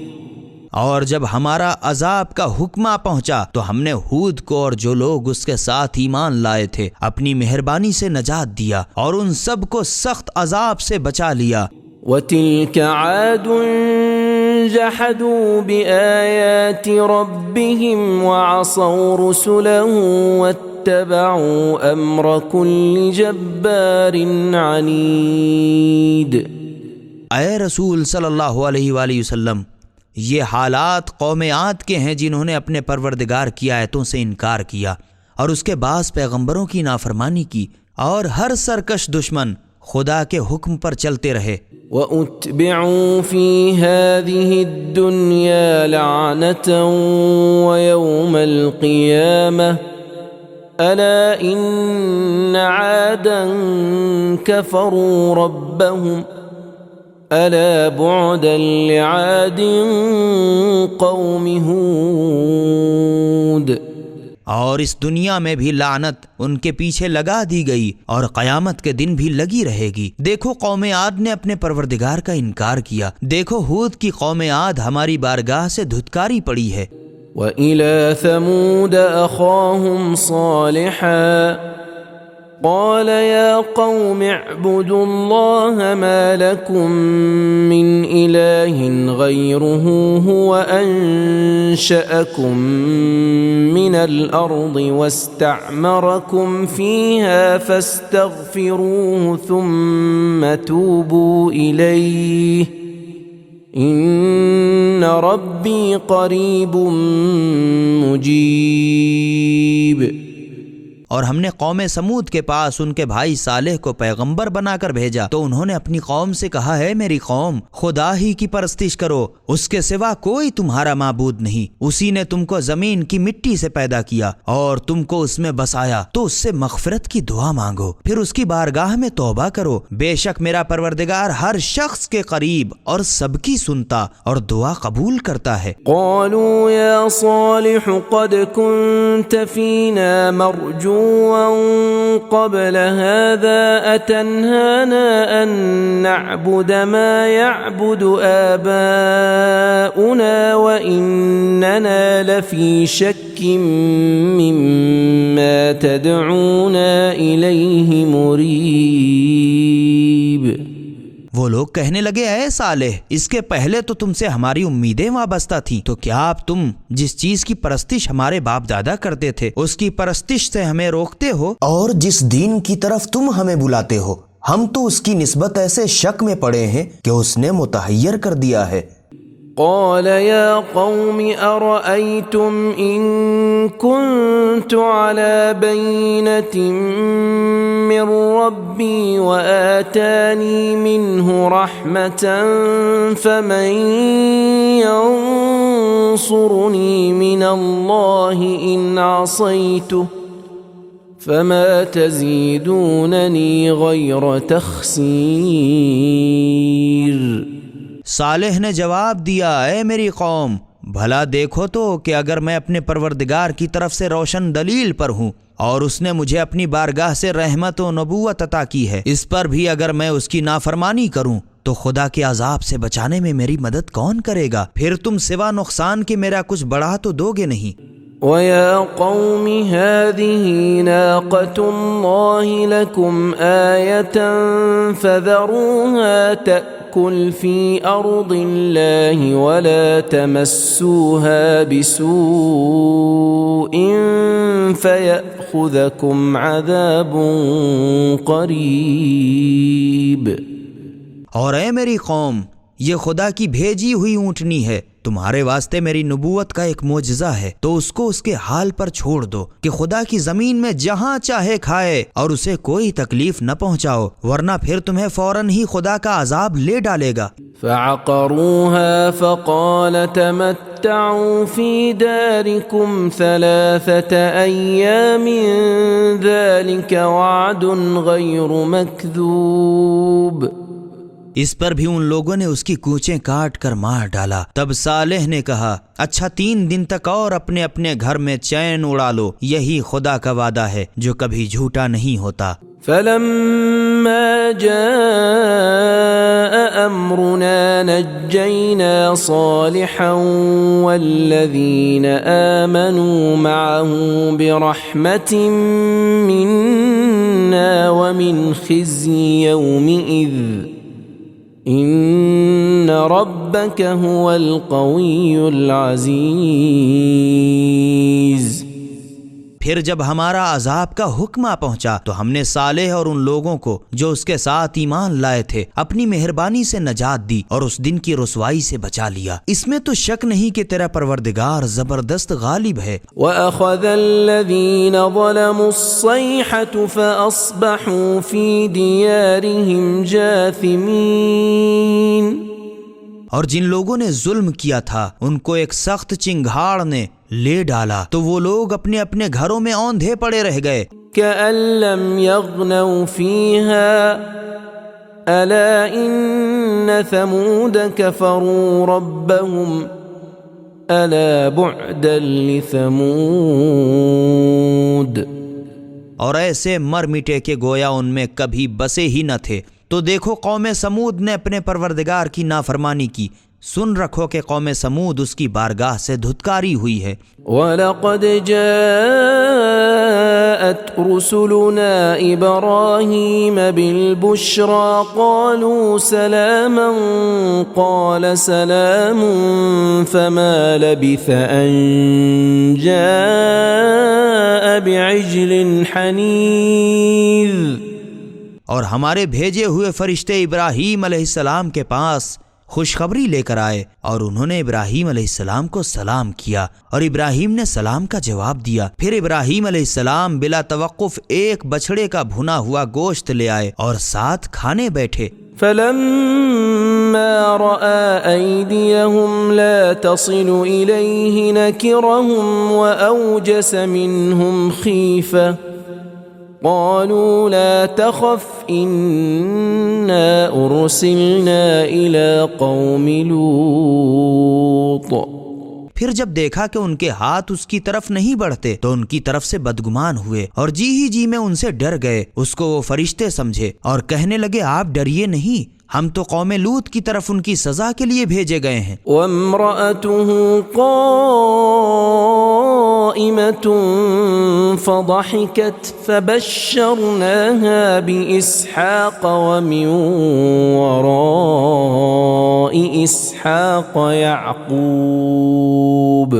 C: اور جب ہمارا عذاب کا حکمہ پہنچا تو ہم نے ہود کو اور جو لوگ اس کے ساتھ ایمان لائے تھے اپنی مہربانی سے نجات دیا، اور ان سب کو سخت عذاب سے بچا لیا۔
D: وَتِلْكَ عَادٌ جَحَدُوا بِآيَاتِ رَبِّهِمْ وَعَصَوْا رُسُلَهُ وَاتَّبَعُوا أَمْرَ كُلِّ جَبَّارٍ عَنِيدٍ۔
C: اے رسول صلی اللہ علیہ وآلہ وسلم، یہ حالات قوم عاد کے ہیں جنہوں نے اپنے پروردگار کی آیتوں سے انکار کیا اور اس کے بعض پیغمبروں کی نافرمانی کی، اور ہر سرکش دشمن خدا کے حکم پر چلتے رہے۔
D: وَأُتْبِعُوا فِي هَذِهِ الدُّنْيَا لَعْنَةً وَيَوْمَ الْقِيَامَةِ أَلَا إِنَّ عَادًا كَفَرُوا رَبَّهُمْ أَلَا بُعْدًا لِعَادٍ قَوْمِ هُودٍ۔
C: اور اس دنیا میں بھی لعنت ان کے پیچھے لگا دی گئی اور قیامت کے دن بھی لگی رہے گی۔ دیکھو قوم عاد نے اپنے پروردگار کا انکار کیا، دیکھو ہود کی قوم عاد ہماری بارگاہ سے دھتکاری پڑی ہے۔
D: وَإِلَى ثَمُودَ أَخَاهُمْ صَالِحًا قال يا قوم اعبدوا الله ما لكم من إله غيره هو أنشأكم من الأرض واستعمركم فيها فاستغفروه ثم توبوا إليه إن ربي قريب مجيب۔
C: اور ہم نے قوم سمود کے پاس ان کے بھائی صالح کو پیغمبر بنا کر بھیجا تو انہوں نے اپنی قوم سے کہا، ہے میری قوم، خدا ہی کی پرستش کرو، اس کے سوا کوئی تمہارا معبود نہیں۔ اسی نے تم کو زمین کی مٹی سے پیدا کیا اور تم کو اس میں بسایا، تو اس سے مغفرت کی دعا مانگو، پھر اس کی بارگاہ میں توبہ کرو، بے شک میرا پروردگار ہر شخص کے قریب اور سب کی سنتا اور دعا قبول کرتا ہے۔
D: قالوا يا صالح قد كنت فينا مرجوا عدوا قبل هذا أتنهانا أن نعبد ما يعبد آباؤنا وإننا لفي شك مما تدعونا إليه مريب۔
C: وہ لوگ کہنے لگے اے صالح، اس کے پہلے تو تم سے ہماری امیدیں وابستہ تھیں، تو کیا اب تم جس چیز کی پرستش ہمارے باپ دادا کرتے تھے اس کی پرستش سے ہمیں روکتے ہو؟
E: اور جس دین کی طرف تم ہمیں بلاتے ہو ہم تو اس کی نسبت ایسے شک میں پڑے ہیں کہ اس نے متحیر کر دیا ہے۔
D: قال يا قوم أرأيتم إن كنت على بينة من ربي وآتاني منه رحمة فمن ينصرني من الله إن عصيته فما تزيدونني غير تخسير۔
C: صالح نے جواب دیا اے میری قوم، بھلا دیکھو تو کہ اگر میں اپنے پروردگار کی طرف سے روشن دلیل پر ہوں اور اس نے مجھے اپنی بارگاہ سے رحمت و نبوت عطا کی ہے، اس پر بھی اگر میں اس کی نافرمانی کروں تو خدا کے عذاب سے بچانے میں میری مدد کون کرے گا؟ پھر تم سوا نقصان کے میرا کچھ بڑھا تو دو گے نہیں۔
D: وَيَا قَوْمِ هَذِهِ نَاقَةُ اللَّهِ لَكُمْ آيَةً فَذَرُوهَا تَأْكُلْ فِي أَرْضِ اللَّهِ وَلَا تَمَسُّوهَا بِسُوءٍ فَيَأْخُذَكُمْ عَذَابٌ قَرِيبٌ۔
C: اور اے میری قوم، یہ خدا کی بھیجی ہوئی اونٹنی ہے، تمہارے واسطے میری نبوت کا ایک معجزہ ہے، تو اس کو اس کے حال پر چھوڑ دو کہ خدا کی زمین میں جہاں چاہے کھائے اور اسے کوئی تکلیف نہ پہنچاؤ، ورنہ پھر تمہیں فوراً ہی خدا کا عذاب لے ڈالے گا۔
D: فعقروها فقال تمتعوا في داركم 3 أيام ذلك وعد غير مكذوب۔
C: اس پر بھی ان لوگوں نے اس کی کوچیں کاٹ کر مار ڈالا۔ تب صالح نے کہا اچھا 3 دن تک اور اپنے اپنے گھر میں چین اڑا لو، یہی خدا کا وعدہ ہے جو کبھی جھوٹا نہیں ہوتا۔
D: فلما جاء أمرنا نجينا صالحا والذين آمنوا معه برحمة منا ومن خزي يومئذ ان ربك هو القوي العزيز۔
C: پھر جب ہمارا عذاب کا حکم آ پہنچا تو ہم نے صالح اور ان لوگوں کو جو اس کے ساتھ ایمان لائے تھے اپنی مہربانی سے نجات دی اور اس دن کی رسوائی سے بچا لیا۔ اس میں تو شک نہیں کہ تیرا پروردگار زبردست غالب ہے۔
D: وَأَخَذَ الَّذِينَ ظَلَمُوا الصَّيْحَةُ فَأَصْبَحُوا فِي دِيَارِهِمْ جَاثِمِينَ۔
C: اور جن لوگوں نے ظلم کیا تھا ان کو ایک سخت چنگھاڑ نے لے ڈالا تو وہ لوگ اپنے اپنے گھروں میں اوندھے پڑے رہ گئے۔
D: كَأَن لَّمْ يَغْنَوْا فِيهَا أَلَا إِنَّ ثَمُودَ كَفَرُوا رَبَّهُمْ أَلَا بُعْدًا لِّثَمُودَ۔
C: اور ایسے مر مٹے کہ گویا ان میں کبھی بسے ہی نہ تھے۔ تو دیکھو قوم سمود نے اپنے پروردگار کی نافرمانی کی، سن رکھو کہ قوم سمود اس کی بارگاہ سے دھتکاری ہوئی ہے۔
D: وَلَقَدْ جَاءَتْ رُسُلُنَا إِبْرَاهِيمَ بِالْبُشْرَى قَالُوا سَلَامًا قَالَ سَلَامٌ فَمَا لَبِثَ أَن جَاءَ بِعِجْلٍ حَنِيذٍ۔
C: اور ہمارے بھیجے ہوئے فرشتے ابراہیم علیہ السلام کے پاس خوشخبری لے کر آئے اور انہوں نے ابراہیم علیہ السلام کو سلام کیا اور ابراہیم نے سلام کا جواب دیا۔ پھر ابراہیم علیہ السلام بلا توقف ایک بچھڑے کا بھنا ہوا گوشت لے آئے اور ساتھ کھانے بیٹھے۔
D: فلما رأى أيديهم لا تصل إليه نكرهم وأوجس منهم خيفة قالوا لا تخف إنا أرسلنا إلى قوم لوط۔
C: پھر جب دیکھا کہ ان کے ہاتھ اس کی طرف نہیں بڑھتے تو ان کی طرف سے بدگمان ہوئے اور جی میں ان سے ڈر گئے۔ اس کو وہ فرشتے سمجھے اور کہنے لگے آپ ڈریے نہیں، ہم تو قوم لوط کی طرف ان کی سزا کے لیے بھیجے گئے ہیں۔
D: وامرأته قائمة فضحكت فبشرناها بإسحاق ومن وراء إسحاق يعقوب۔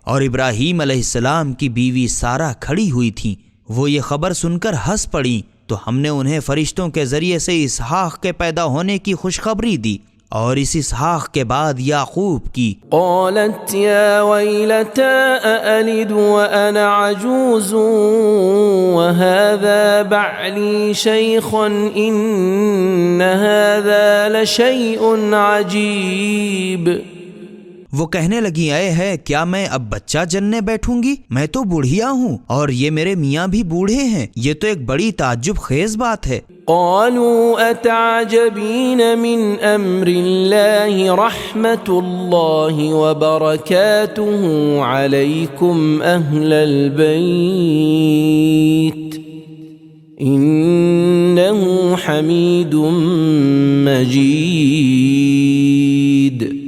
C: اور ابراہیم علیہ السلام کی بیوی سارہ کھڑی ہوئی تھی، وہ یہ خبر سن کر ہنس پڑی تو ہم نے انہیں فرشتوں کے ذریعے سے اسحاق کے پیدا ہونے کی خوشخبری دی اور اس اسحاق کے بعد یعقوب کی۔
D: قالت يا ويلتى أألد وأنا عجوز وهذا بعلي شيخا إن هذا لشيء عجيب۔
C: وہ کہنے لگی اے ہے کیا میں اب بچہ جننے بیٹھوں گی؟ میں تو بوڑھیا ہوں اور یہ میرے میاں بھی بوڑھے ہیں، یہ تو ایک بڑی تعجب خیز بات ہے۔
D: قالوا أتعجبين من أمر الله رحمة الله وبركاته عليكم أهل البيت إنه حميد مجيد۔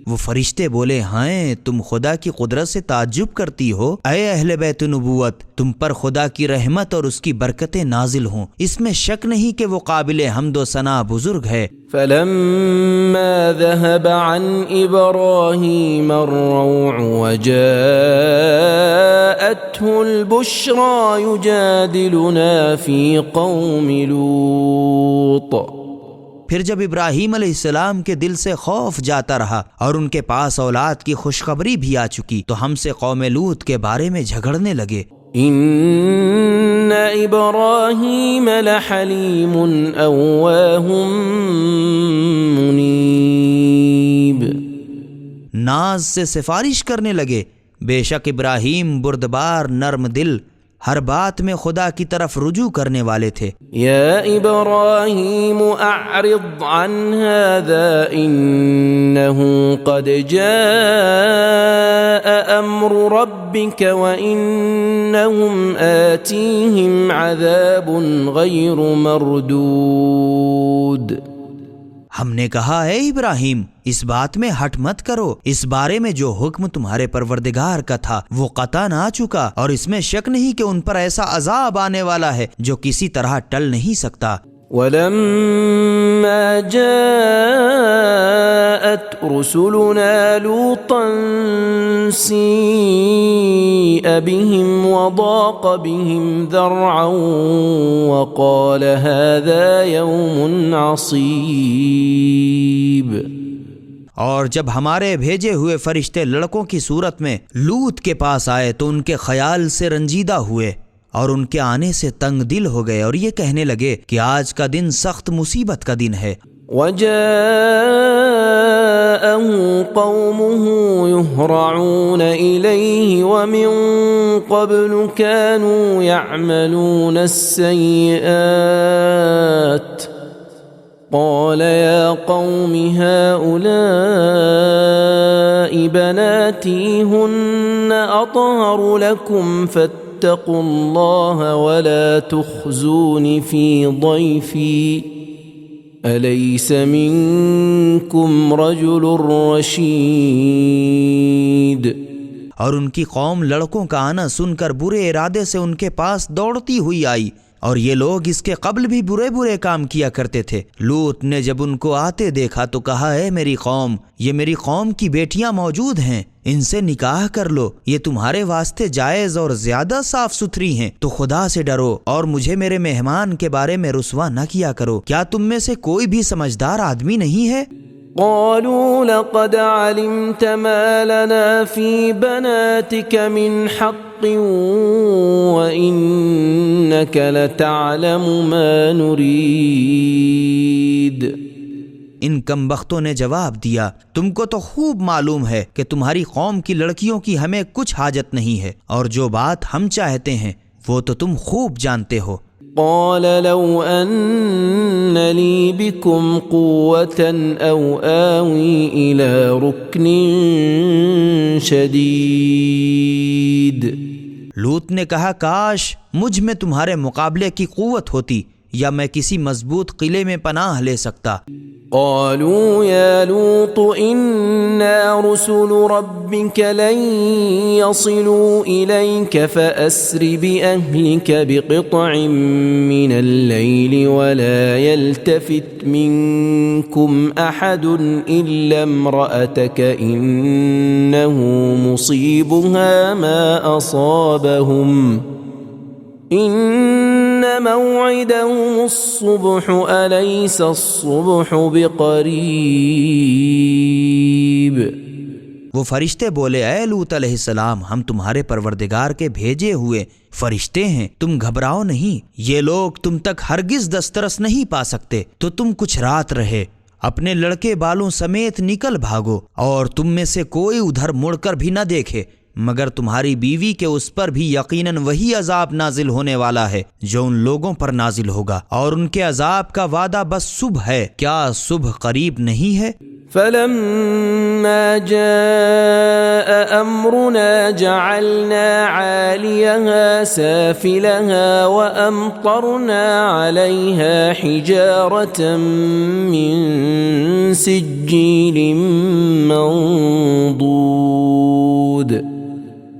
C: وہ فرشتے بولے ہائیں تم خدا کی قدرت سے تعجب کرتی ہو، اے اہل بیت نبوت تم پر خدا کی رحمت اور اس کی برکتیں نازل ہوں، اس میں شک نہیں کہ وہ قابل حمد و ثنا بزرگ ہے۔
D: فلما ذهب عن إبراهيم الروع وجاءته البشرى يجادلنا في قوم لوط۔
C: پھر جب ابراہیم علیہ السلام کے دل سے خوف جاتا رہا اور ان کے پاس اولاد کی خوشخبری بھی آ چکی تو ہم سے قوم لوط کے بارے میں جھگڑنے لگے۔
D: ان ابراہیم لحلیم اواہ منیب۔
C: ناز سے سفارش کرنے لگے، بے شک ابراہیم بردبار نرم دل ہر بات میں خدا کی طرف رجوع کرنے والے تھے۔
D: یا ابراہیم اعرض عن هذا انه قد جاء امر ربك وانهم آتيهم عذاب غیر مردود۔
C: ہم نے کہا اے ابراہیم اس بات میں ہٹ مت کرو، اس بارے میں جو حکم تمہارے پروردگار کا تھا وہ قطعاً آ چکا اور اس میں شک نہیں کہ ان پر ایسا عذاب آنے والا ہے جو کسی طرح ٹل نہیں سکتا۔
D: ولما جاءت رسلنا لوطا سيء بهم وضاق بهم ذرعا وقال هذا يوم عصيب۔
C: اور جب ہمارے بھیجے ہوئے فرشتے لڑکوں کی صورت میں لوط کے پاس آئے تو ان کے خیال سے رنجیدہ ہوئے اور ان کے آنے سے تنگ دل ہو گئے اور یہ کہنے لگے کہ آج کا دن سخت مصیبت کا دن ہے۔
D: وجاءه قومه يهرعون إليه ومن قبل كانوا يعملون السيئات قال يا قوم هؤلاء بناتي هن أطهر لكم فاتقوا الله ولا تخزون في ضيفي أليس منكم رجل رشيد۔
C: اور ان کی قوم لڑکوں کا آنا سن کر برے ارادے سے ان کے پاس دوڑتی ہوئی آئی اور یہ لوگ اس کے قبل بھی برے برے کام کیا کرتے تھے۔ لوط نے جب ان کو آتے دیکھا تو کہا اے میری قوم یہ میری قوم کی بیٹیاں موجود ہیں، ان سے نکاح کر لو، یہ تمہارے واسطے جائز اور زیادہ صاف ستھری ہیں، تو خدا سے ڈرو اور مجھے میرے مہمان کے بارے میں رسوا نہ کیا کرو۔ کیا تم میں سے کوئی بھی سمجھدار آدمی نہیں ہے؟
D: قالوا لقد علمت ما لنا في بناتك من حق وإنك لتعلم ما نريد۔
C: ان کم بختوں نے جواب دیا تم کو تو خوب معلوم ہے کہ تمہاری قوم کی لڑکیوں کی ہمیں کچھ حاجت نہیں ہے اور جو بات ہم چاہتے ہیں وہ تو تم خوب جانتے ہو۔
D: قال لو أن لي بكم قوة أو آوي إلى ركن شديد.
C: لوط نے کہا کاش مجھ میں تمہارے مقابلے کی قوت ہوتی یا میں کسی مضبوط قلعے میں پناہ لے سکتا.
D: قالوا يا لوط إنا رسل ربك لن يصلوا إليك فأسر بأهلك بقطع من الليل ولا يلتفت منكم أحد إلا امرأتك إنه مصيبها ما أصابهم إن موعدهم الصبح أليس الصبح بقريب.
C: وہ فرشتے بولے اے لوط علیہ السلام ہم تمہارے پروردگار کے بھیجے ہوئے فرشتے ہیں، تم گھبراؤ نہیں، یہ لوگ تم تک ہرگز دسترس نہیں پا سکتے، تو تم کچھ رات رہے اپنے لڑکے بالوں سمیت نکل بھاگو اور تم میں سے کوئی ادھر مڑ کر بھی نہ دیکھے مگر تمہاری بیوی کے اس پر بھی یقیناً وہی عذاب نازل ہونے والا ہے جو ان لوگوں پر نازل ہوگا، اور ان کے عذاب کا وعدہ بس صبح ہے، کیا صبح قریب نہیں ہے؟
D: فلما جاء أمرنا جعلنا عاليها سافلها وأمطرنا عليها حجارة من سجيل منضود.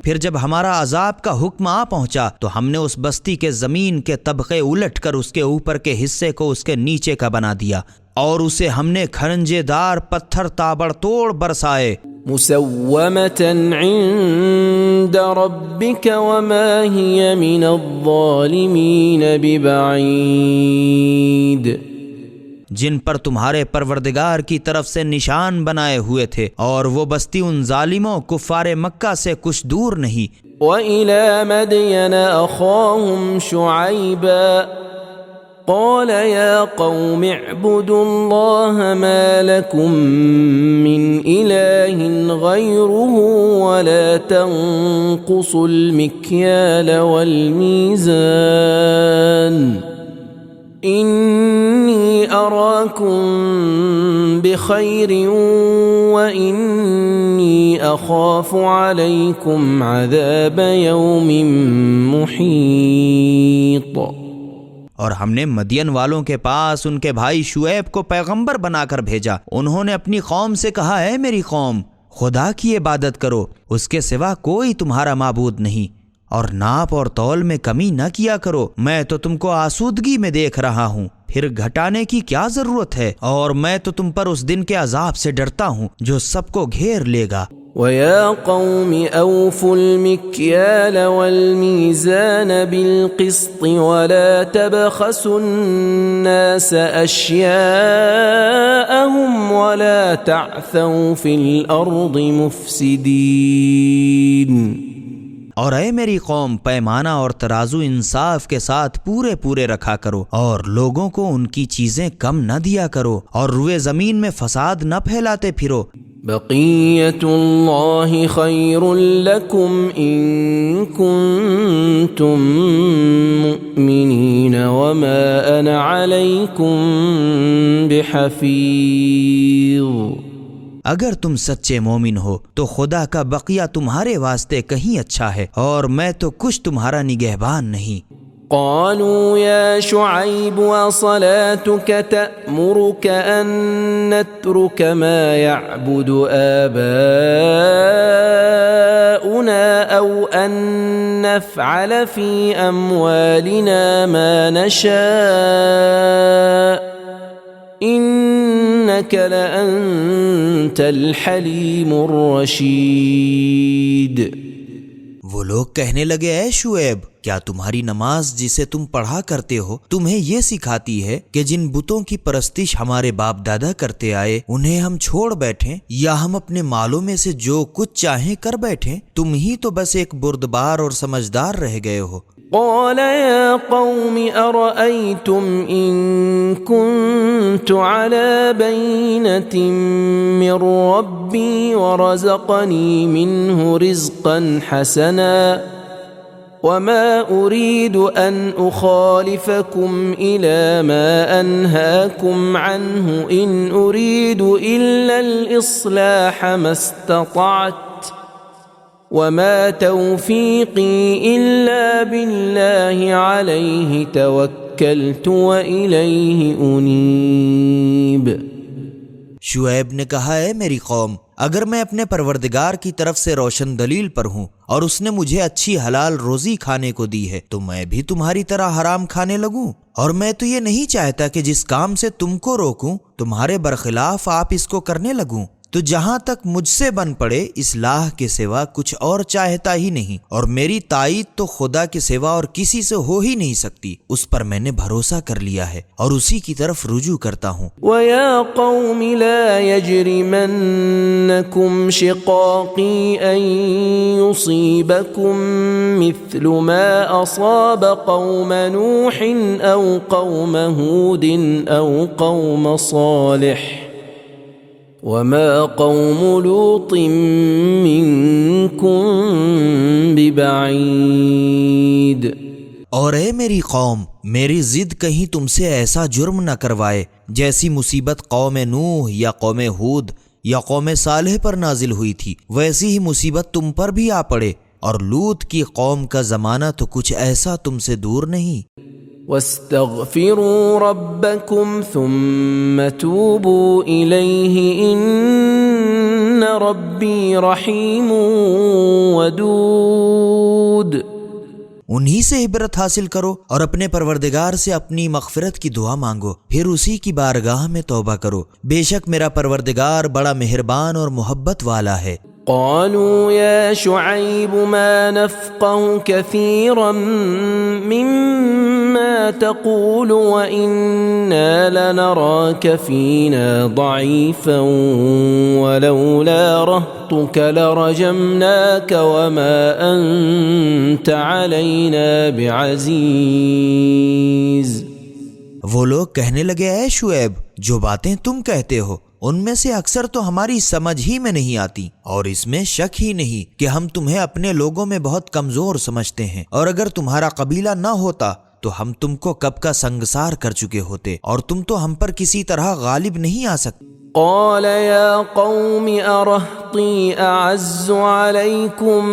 C: پھر جب ہمارا عذاب کا حکم آ پہنچا تو ہم نے اس بستی کے زمین کے طبقے الٹ کر اس کے اوپر کے حصے کو اس کے نیچے کا بنا دیا اور اسے ہم نے کھرنجے دار پتھر تابڑ توڑ برسائے.
D: مسومة عند ربك وما هي من الظالمين ببعيد.
C: جن پر تمہارے پروردگار کی طرف سے نشان بنائے ہوئے تھے اور وہ بستی ان ظالموں کفار مکہ سے کچھ دور نہیں.
D: وَإِلَى مَدْيَنَ أَخَاهُمْ شُعَيْبًا قال يا قوم اعبدوا الله ما لكم من إله غيره ولا تنقصوا المكيال والميزان إني أراكم بخير وإني أخاف عليكم عذاب يوم محيط.
C: اور ہم نے مدین والوں کے پاس ان کے بھائی شعیب کو پیغمبر بنا کر بھیجا. انہوں نے اپنی قوم سے کہا اے میری قوم خدا کی عبادت کرو، اس کے سوا کوئی تمہارا معبود نہیں، اور ناپ اور تول میں کمی نہ کیا کرو. میں تو تم کو آسودگی میں دیکھ رہا ہوں، پھر گھٹانے کی کیا ضرورت ہے، اور میں تو تم پر اس دن کے عذاب سے ڈرتا ہوں جو سب کو گھیر لے گا.
D: وَيَا قَوْمِ أَوْفُوا الْمِكْيَالَ وَالْمِيزَانَ بِالْقِسْطِ وَلَا تَبْخَسُوا النَّاسَ أَشْيَاءَهُمْ وَلَا تَعْثَوْا فِي الْأَرْضِ مُفْسِدِينَ.
C: اور اے میری قوم پیمانہ اور ترازو انصاف کے ساتھ پورے پورے رکھا کرو، اور لوگوں کو ان کی چیزیں کم نہ دیا کرو، اور روئے زمین میں فساد نہ پھیلاتے پھرو.
D: بقیت اللہ خیر لکم ان کنتم مؤمنین وما انا علیکم بحفیظ.
C: اگر تم سچے مومن ہو تو خدا کا بقیہ تمہارے واسطے کہیں اچھا ہے، اور میں تو کچھ تمہارا نگہبان نہیں.
D: قالوا يا شعيب وصلاتك تأمرك أن نترك ما يعبد آباؤنا أو أن نفعل في أموالنا ما نشاء إنك لأنت الحليم الرشيد.
C: وہ لوگ کہنے لگے اے شعیب کیا تمہاری نماز جسے تم پڑھا کرتے ہو تمہیں یہ سکھاتی ہے کہ جن بتوں کی پرستش ہمارے باپ دادا کرتے آئے انہیں ہم چھوڑ بیٹھیں، یا ہم اپنے مالوں میں سے جو کچھ چاہیں کر بیٹھیں؟ تم ہی تو بس ایک بردبار اور سمجھدار رہ گئے ہو.
D: قال يا قوم أرأيتم إن كنت على بينة من ربي ورزقني منه رزقا حسنا وما أريد أن أخالفكم إلى ما أنهاكم عنه إن أريد إلا الإصلاح ما استطعت وما توفيقي إلا بالله عليه توكلت وإليه أنيب۔
C: شعیب نے کہا اے میری قوم، اگر میں اپنے پروردگار کی طرف سے روشن دلیل پر ہوں اور اس نے مجھے اچھی حلال روزی کھانے کو دی ہے تو میں بھی تمہاری طرح حرام کھانے لگوں؟ اور میں تو یہ نہیں چاہتا کہ جس کام سے تم کو روکوں تمہارے برخلاف آپ اس کو کرنے لگوں۔ تو جہاں تک مجھ سے بن پڑے اصلاح کے سوا کچھ اور چاہتا ہی نہیں، اور میری تائید تو خدا کے سوا اور کسی سے ہو ہی نہیں سکتی، اس پر میں نے بھروسہ کر لیا ہے اور اسی کی طرف رجوع کرتا ہوں۔
D: وَيَا قَوْمِ لَا يَجْرِمَنَّكُمْ شِقَاقِي أَن يُصِيبَكُم مِّثْلُ مَا أَصَابَ قَوْمَ نُوحٍ أَوْ قَوْمَ هُودٍ أَوْ قَوْمَ صَالِحٍ وما قوم لوط منكم ببعید۔
C: اور اے میری قوم، میری ضد کہیں تم سے ایسا جرم نہ کروائے جیسی مصیبت قوم نوح یا قوم ہود یا قوم صالح پر نازل ہوئی تھی، ویسی ہی مصیبت تم پر بھی آ پڑے، اور لوط کی قوم کا زمانہ تو کچھ ایسا تم سے دور نہیں۔
D: واستغفروا ربكم ثم توبوا إليه إن ربي رحيم ودود۔
C: انہی سے عبرت حاصل کرو اور اپنے پروردگار سے اپنی مغفرت کی دعا مانگو، پھر اسی کی بارگاہ میں توبہ کرو، بے شک میرا پروردگار بڑا مہربان اور محبت والا ہے۔
D: قالوا يا شعيب ما نفقه كثيرا مما تقول وإنا لنراك فينا ضعيفا ولولا رهطك لرجمناك وما أنت علينا بعزيز۔
C: وہ لوگ کہنے لگے اے شعیب، جو باتیں تم کہتے ہو ان میں سے اکثر تو ہماری سمجھ ہی میں نہیں آتی، اور اس میں شک ہی نہیں کہ ہم تمہیں اپنے لوگوں میں بہت کمزور سمجھتے ہیں، اور اگر تمہارا قبیلہ نہ ہوتا تو ہم تم کو کب کا سنگسار کر چکے ہوتے، اور تم تو ہم پر کسی طرح غالب نہیں آ سکتے۔
D: قال يا قوم أرهطي أعز عليكم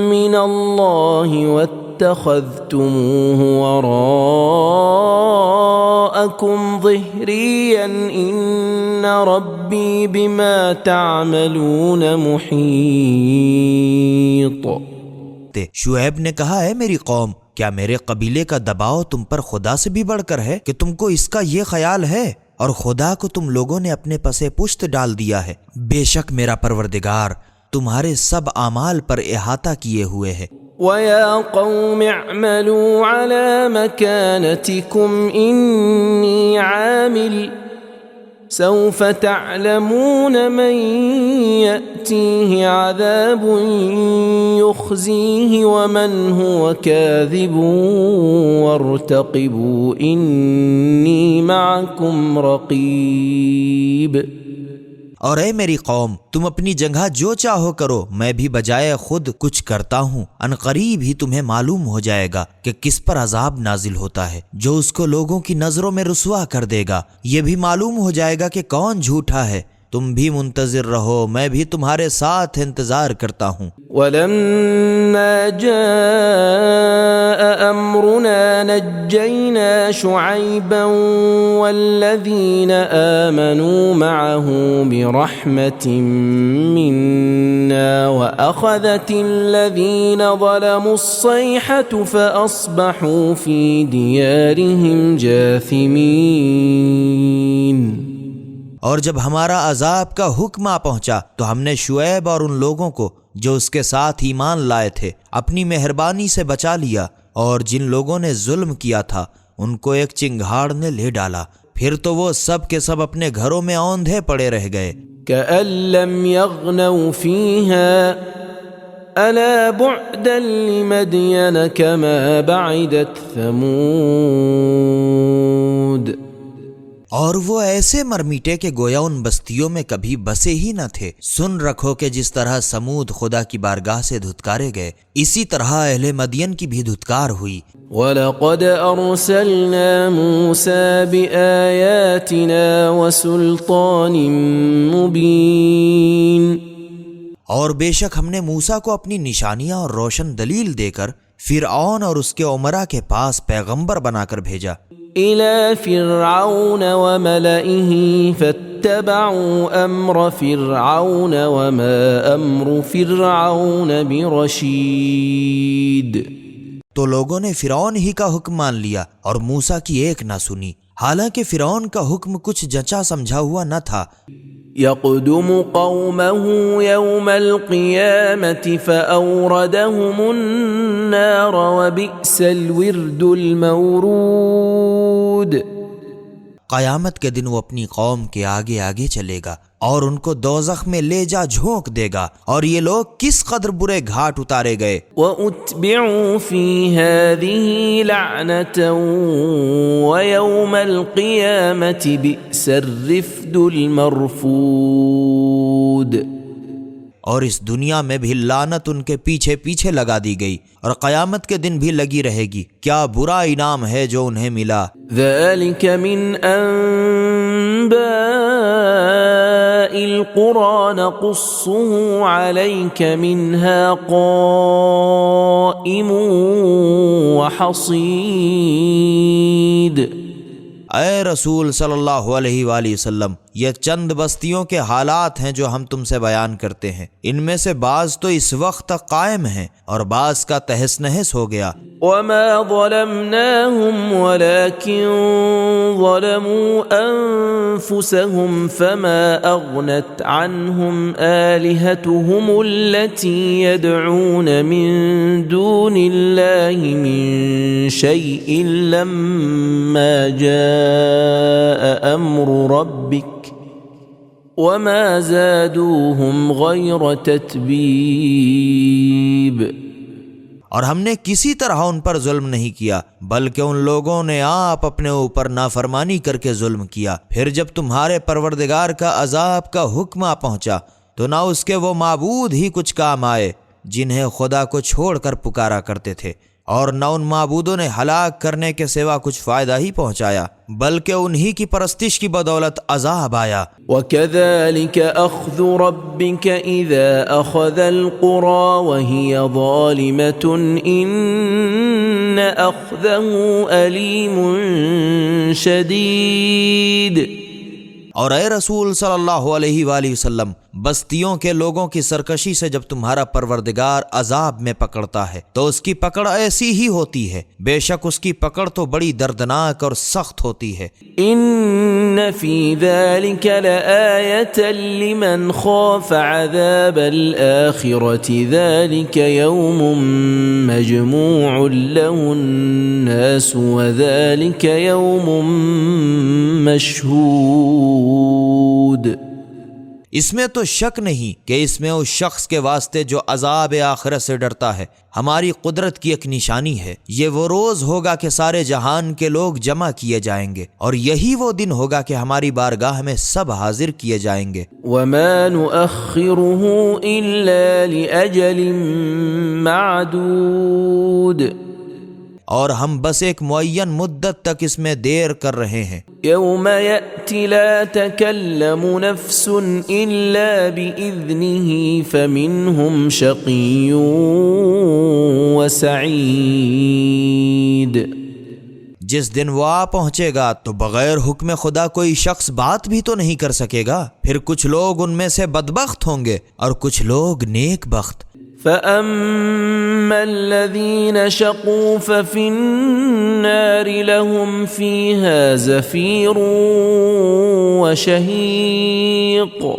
D: من الله واتخذتموه وراءكم ظهريا إن ربي بما تعملون محيط۔
C: شعیب نے کہا اے میری قوم، کیا میرے قبیلے کا دباؤ تم پر خدا سے بھی بڑھ کر ہے کہ تم کو اس کا یہ خیال ہے، اور خدا کو تم لوگوں نے اپنے پسے پشت ڈال دیا ہے؟ بے شک میرا پروردگار تمہارے سب اعمال پر احاطہ کیے ہوئے ہے۔
D: وَيَا قَوْمِ اعْمَلُوا عَلَى مَكَانَتِكُمْ إِنِّي عَامِلٌ سوف تعلمون من يأتيه عذاب يخزيه ومن هو كاذب وارتقبوا إني معكم رقيب۔
C: اور اے میری قوم، تم اپنی جگہ جو چاہو کرو، میں بھی بجائے خود کچھ کرتا ہوں، ان قریب ہی تمہیں معلوم ہو جائے گا کہ کس پر عذاب نازل ہوتا ہے جو اس کو لوگوں کی نظروں میں رسوا کر دے گا، یہ بھی معلوم ہو جائے گا کہ کون جھوٹا ہے۔ تم بھی منتظر رہو، میں بھی تمہارے ساتھ انتظار کرتا ہوں۔
D: وَلَمَّا جَاءَ أَمْرُنَا نَجَّيْنَا شُعَيْبًا وَالَّذِينَ آمَنُوا مَعَهُ بِرَحْمَةٍ مِنَّا وَأَخَذَتِ الَّذِينَ ظَلَمُوا الصَّيْحَةُ فَأَصْبَحُوا فِي دِيَارِهِمْ جَاثِمِينَ۔
C: اور جب ہمارا عذاب کا حکم آ پہنچا تو ہم نے شعیب اور ان لوگوں کو جو اس کے ساتھ ایمان لائے تھے اپنی مہربانی سے بچا لیا، اور جن لوگوں نے ظلم کیا تھا ان کو ایک چنگھاڑ نے لے ڈالا، پھر تو وہ سب کے سب اپنے گھروں میں اوندھے پڑے رہ گئے۔
D: كَأَن لَّمْ يَغْنَوْا فِيهَا أَلَا بُعْدًا لِّمَدْيَنَ كَمَا بَعِدَتْ ثَمُودُ۔
C: اور وہ ایسے مرمیٹے کہ گویا ان بستیوں میں کبھی بسے ہی نہ تھے۔ سن رکھو کہ جس طرح سمود خدا کی بارگاہ سے دھتکارے گئے، اسی طرح اہل مدین کی بھی دھتکار ہوئی۔
D: وَلَقَدْ أَرْسَلْنَا مُوسَى بِآيَاتِنَا وَسُلْطَانٍ مُبِينٍ،
C: اور بے شک ہم نے موسیٰ کو اپنی نشانیاں اور روشن دلیل دے کر فرعون اور اس کے امراء کے پاس پیغمبر بنا کر بھیجا۔
D: إِلَى فِرْعَوْنَ وَمَلَئِهِ فَاتَّبَعُوا أَمْرَ فِرْعَوْنَ وَمَا أَمْرُ فِرْعَوْنَ بِرَشِيدٍ۔
C: تو لوگوں نے فرعون ہی کا حکم مان لیا اور موسیٰ کی ایک نہ سنی، حالانکہ فرعون کا حکم کچھ جچا سمجھا ہوا نہ تھا۔
D: يقدم قومه يوم القيامة فأوردهم النار وبئس الورد المورود۔
C: قیامت کے دن وہ اپنی قوم کے آگے آگے چلے گا اور ان کو دوزخ میں لے جا جھونک دے گا، اور یہ لوگ کس قدر برے گھاٹ اتارے گئے۔
D: وَأُتْبِعُوا فِي هَذِهِ لَعْنَةً وَيَوْمَ الْقِيَامَةِ بِئْسَ الرِّفْدُ الْمَرْفُودُ۔
C: اور اس دنیا میں بھی لعنت ان کے پیچھے پیچھے لگا دی گئی، اور قیامت کے دن بھی لگی رہے گی۔ کیا برا انعام ہے جو انہیں ملا۔
D: ذَلِكَ مِنْ أَنْبَاءِ الْقُرَى نَقُصُّهُ عَلَيْكَ مِنْهَا قَائِمٌ وَحَصِيدٌ۔
C: اے رسول صلی اللہ علیہ وآلہ وسلم، یہ چند بستیوں کے حالات ہیں جو ہم تم سے بیان کرتے ہیں، ان میں سے بعض تو اس وقت تک قائم ہیں اور بعض کا تہس نہس ہو گیا۔
D: وَمَا ظَلَمْنَاهُمْ وَلَكِنْ ظَلَمُوا أَنفُسَهُمْ فَمَا أَغْنَتْ عَنْهُمْ آلِهَتُهُمُ الَّتِي يَدْعُونَ مِن دُونِ اللَّهِ مِن شَيْءٍ لَمَّا جَاءَ أَمْرُ رَبِّكَ وَمَا زَادُوهُمْ غَيْرَ تَتْبِيبٍ۔
C: اور ہم نے کسی طرح ان پر ظلم نہیں کیا، بلکہ ان لوگوں نے آپ اپنے اوپر نافرمانی کر کے ظلم کیا۔ پھر جب تمہارے پروردگار کا عذاب کا حکم آ پہنچا تو نہ اس کے وہ معبود ہی کچھ کام آئے جنہیں خدا کو چھوڑ کر پکارا کرتے تھے، اور نہ ان معبودوں نے ہلاک کرنے کے سوا کچھ فائدہ ہی پہنچایا، بلکہ انہی کی پرستش کی بدولت عذاب آیا۔
D: وَكَذَلِكَ أَخْذُ رَبِّكَ إِذَا أَخَذَ الْقُرَى وَهِيَ ظَالِمَةٌ إِنَّ أَخْذَهُ أَلِيمٌ شَدِيدٌ۔
C: اور اے رسول صلی اللہ علیہ وآلہ وسلم، بستیوں کے لوگوں کی سرکشی سے جب تمہارا پروردگار عذاب میں پکڑتا ہے تو اس کی پکڑ ایسی ہی ہوتی ہے، بے شک اس کی پکڑ تو بڑی دردناک اور سخت ہوتی ہے۔
D: ان فی ذلک لآیۃ لمن خاف عذاب الآخرۃ ذلک یوم مجموع له الناس وذلک یوم مشہود۔
C: اس میں تو شک نہیں کہ اس میں اس شخص کے واسطے جو عذاب آخرت سے ڈرتا ہے ہماری قدرت کی ایک نشانی ہے۔ یہ وہ روز ہوگا کہ سارے جہان کے لوگ جمع کیے جائیں گے، اور یہی وہ دن ہوگا کہ ہماری بارگاہ میں سب حاضر کیے جائیں گے۔
D: وما نؤخره الا لأجل معدود۔
C: اور ہم بس ایک معین مدت تک اس میں دیر کر رہے ہیں۔
D: یوم یأتی لا تکلم نفس الا بإذنہ فمنہم شقی وسعید۔
C: جس دن وہ آ پہنچے گا تو بغیر حکم خدا کوئی شخص بات بھی تو نہیں کر سکے گا، پھر کچھ لوگ ان میں سے بدبخت ہوں گے اور کچھ لوگ نیک بخت۔
D: فَأَمَّا الَّذِينَ شَقُوا فَفِي النَّارِ لَهُمْ فِيهَا زَفِيرٌ وَشَهِيقٌ۔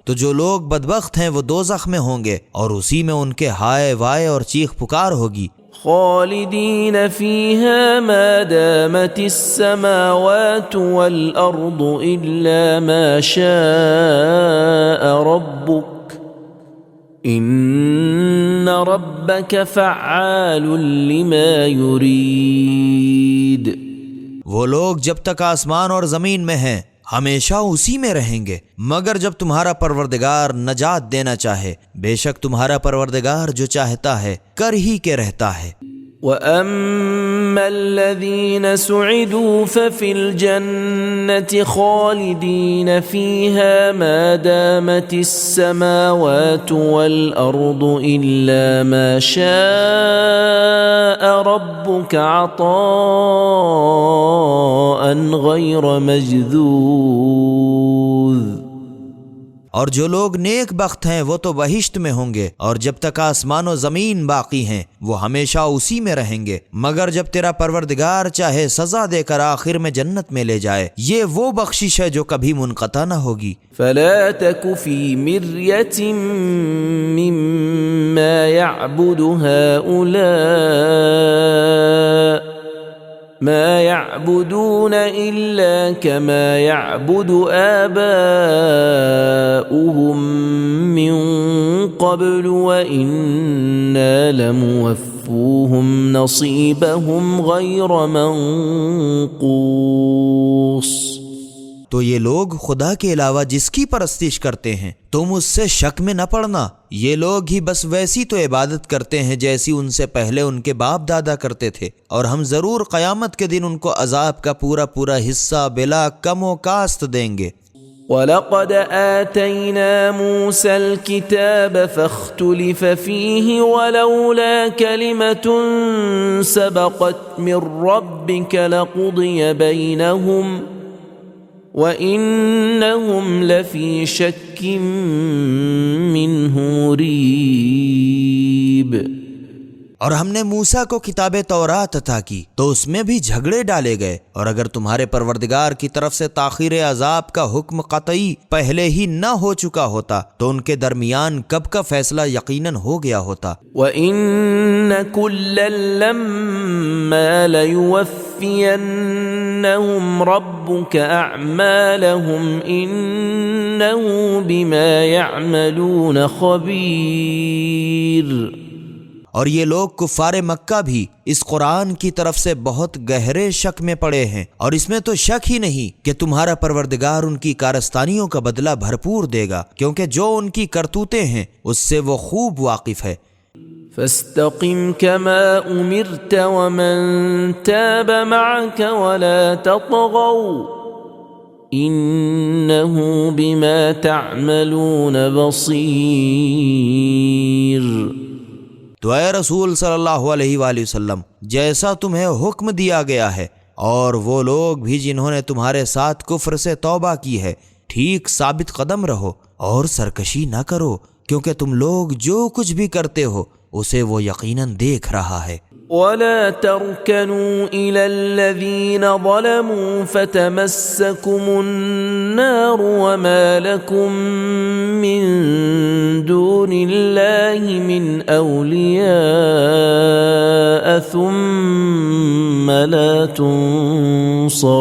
C: تو جو لوگ بدبخت ہیں وہ دوزخ میں ہوں گے اور اسی میں ان کے ہائے وائے اور چیخ پکار ہوگی۔
D: خالدین فیہا ما دامت السماوات والارض الا ما شاء ربک ان ربک فعال لما یرید۔
C: وہ لوگ جب تک آسمان اور زمین میں ہیں ہمیشہ اسی میں رہیں گے، مگر جب تمہارا پروردگار نجات دینا چاہے، بے شک تمہارا پروردگار جو چاہتا ہے کر ہی کے رہتا ہے۔
D: وَأَمَّا الَّذِينَ سُعِدُوا فَفِي الْجَنَّةِ خَالِدِينَ فِيهَا مَا دَامَتِ السَّمَاوَاتُ وَالْأَرْضُ إِلَّا مَا شَاءَ رَبُّكَ عَطَاءً غَيْرَ مَجْذُوذٍ۔
C: اور جو لوگ نیک بخت ہیں وہ تو بہشت میں ہوں گے، اور جب تک آسمان و زمین باقی ہیں وہ ہمیشہ اسی میں رہیں گے، مگر جب تیرا پروردگار چاہے سزا دے کر آخر میں جنت میں لے جائے، یہ وہ بخشش ہے جو کبھی منقطع نہ ہوگی۔
D: فَلَا تَكُ فِي مِرْيَةٍ مِّمَّا يَعْبُدُ هَؤُلَاءِ ما يعبدون إلا كما يعبد آباؤهم من قبل وإنا لموفوهم نصيبهم غير منقوص۔
C: تو یہ لوگ خدا کے علاوہ جس کی پرستش کرتے ہیں تم اس سے شک میں نہ پڑنا، یہ لوگ ہی بس ویسی تو عبادت کرتے ہیں جیسی ان سے پہلے ان کے باپ دادا کرتے تھے، اور ہم ضرور قیامت کے دن ان کو عذاب کا پورا پورا حصہ بلا کم و کاست دیں گے۔
D: وَلَقَدْ آتَيْنَا مُوسَى الْكِتَابَ فَاخْتُلِفَ فِيهِ وَلَوْلَا كَلِمَةٌ سَبَقَتْ مِنْ رَبِّكَ لَقُضِيَ بَيْنَهُمْ وَإِنَّهُمْ لَفِي شَكٍّ مِّنْهُ مُرِيبٍ۔
C: اور ہم نے موسیٰ کو کتاب تورات عطا کی تو اس میں بھی جھگڑے ڈالے گئے، اور اگر تمہارے پروردگار کی طرف سے تاخیر عذاب کا حکم قطعی پہلے ہی نہ ہو چکا ہوتا تو ان کے درمیان کب کا فیصلہ یقیناً ہو گیا ہوتا۔
D: وَإِنَّ كُلًّا لَمَّا لَيُوَفِّيَنَّهُمْ رَبُّكَ أَعْمَالَهُمْ إِنَّهُ بِمَا يَعْمَلُونَ خَبِيرٌ۔
C: اور یہ لوگ کفار مکہ بھی اس قرآن کی طرف سے بہت گہرے شک میں پڑے ہیں، اور اس میں تو شک ہی نہیں کہ تمہارا پروردگار ان کی کارستانیوں کا بدلہ بھرپور دے گا، کیونکہ جو ان کی کرتوتیں ہیں اس سے وہ خوب واقف ہے۔
D: فَاسْتَقِمْ كَمَا أُمِرْتَ وَمَنْ تَابَ مَعَكَ وَلَا تَطْغَوْا إِنَّهُ بِمَا تَعْمَلُونَ بَصِيرٌ۔
C: تو اے رسول صلی اللہ علیہ وآلہ وسلم، جیسا تمہیں حکم دیا گیا ہے، اور وہ لوگ بھی جنہوں نے تمہارے ساتھ کفر سے توبہ کی ہے، ٹھیک ثابت قدم رہو اور سرکشی نہ کرو، کیونکہ تم لوگ جو کچھ بھی کرتے ہو اسے وہ یقیناً دیکھ رہا ہے۔
D: وَلَا تَرْكَنُوا إِلَى الَّذِينَ ظَلَمُوا فَتَمَسَّكُمُ النَّارُ وَمَا لَكُم مِّن دُونِ اللَّهِ مِنْ أَوْلِيَاءَ ثُمَّ لَا تُنصَرُونَ۔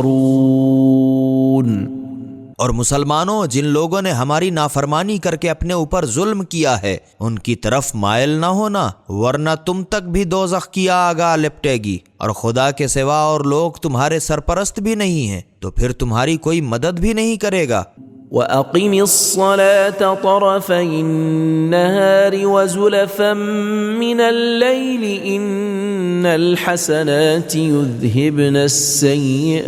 C: اور مسلمانوں، جن لوگوں نے ہماری نافرمانی کر کے اپنے اوپر ظلم کیا ہے ان کی طرف مائل نہ ہونا، ورنہ تم تک بھی دوزخ کی آگ آ لپٹے گی، اور خدا کے سوا اور لوگ تمہارے سرپرست بھی نہیں ہیں تو پھر تمہاری کوئی مدد بھی نہیں کرے گا۔
D: وَأَقِمِ الصَّلَاةَ طَرَفَيِ النَّهَارِ وَزُلَفًا مِّنَ اللَّيْلِ إِنَّ الْحَسَنَاتِ يُذْهِبْنَ السَّيِّئَاتِ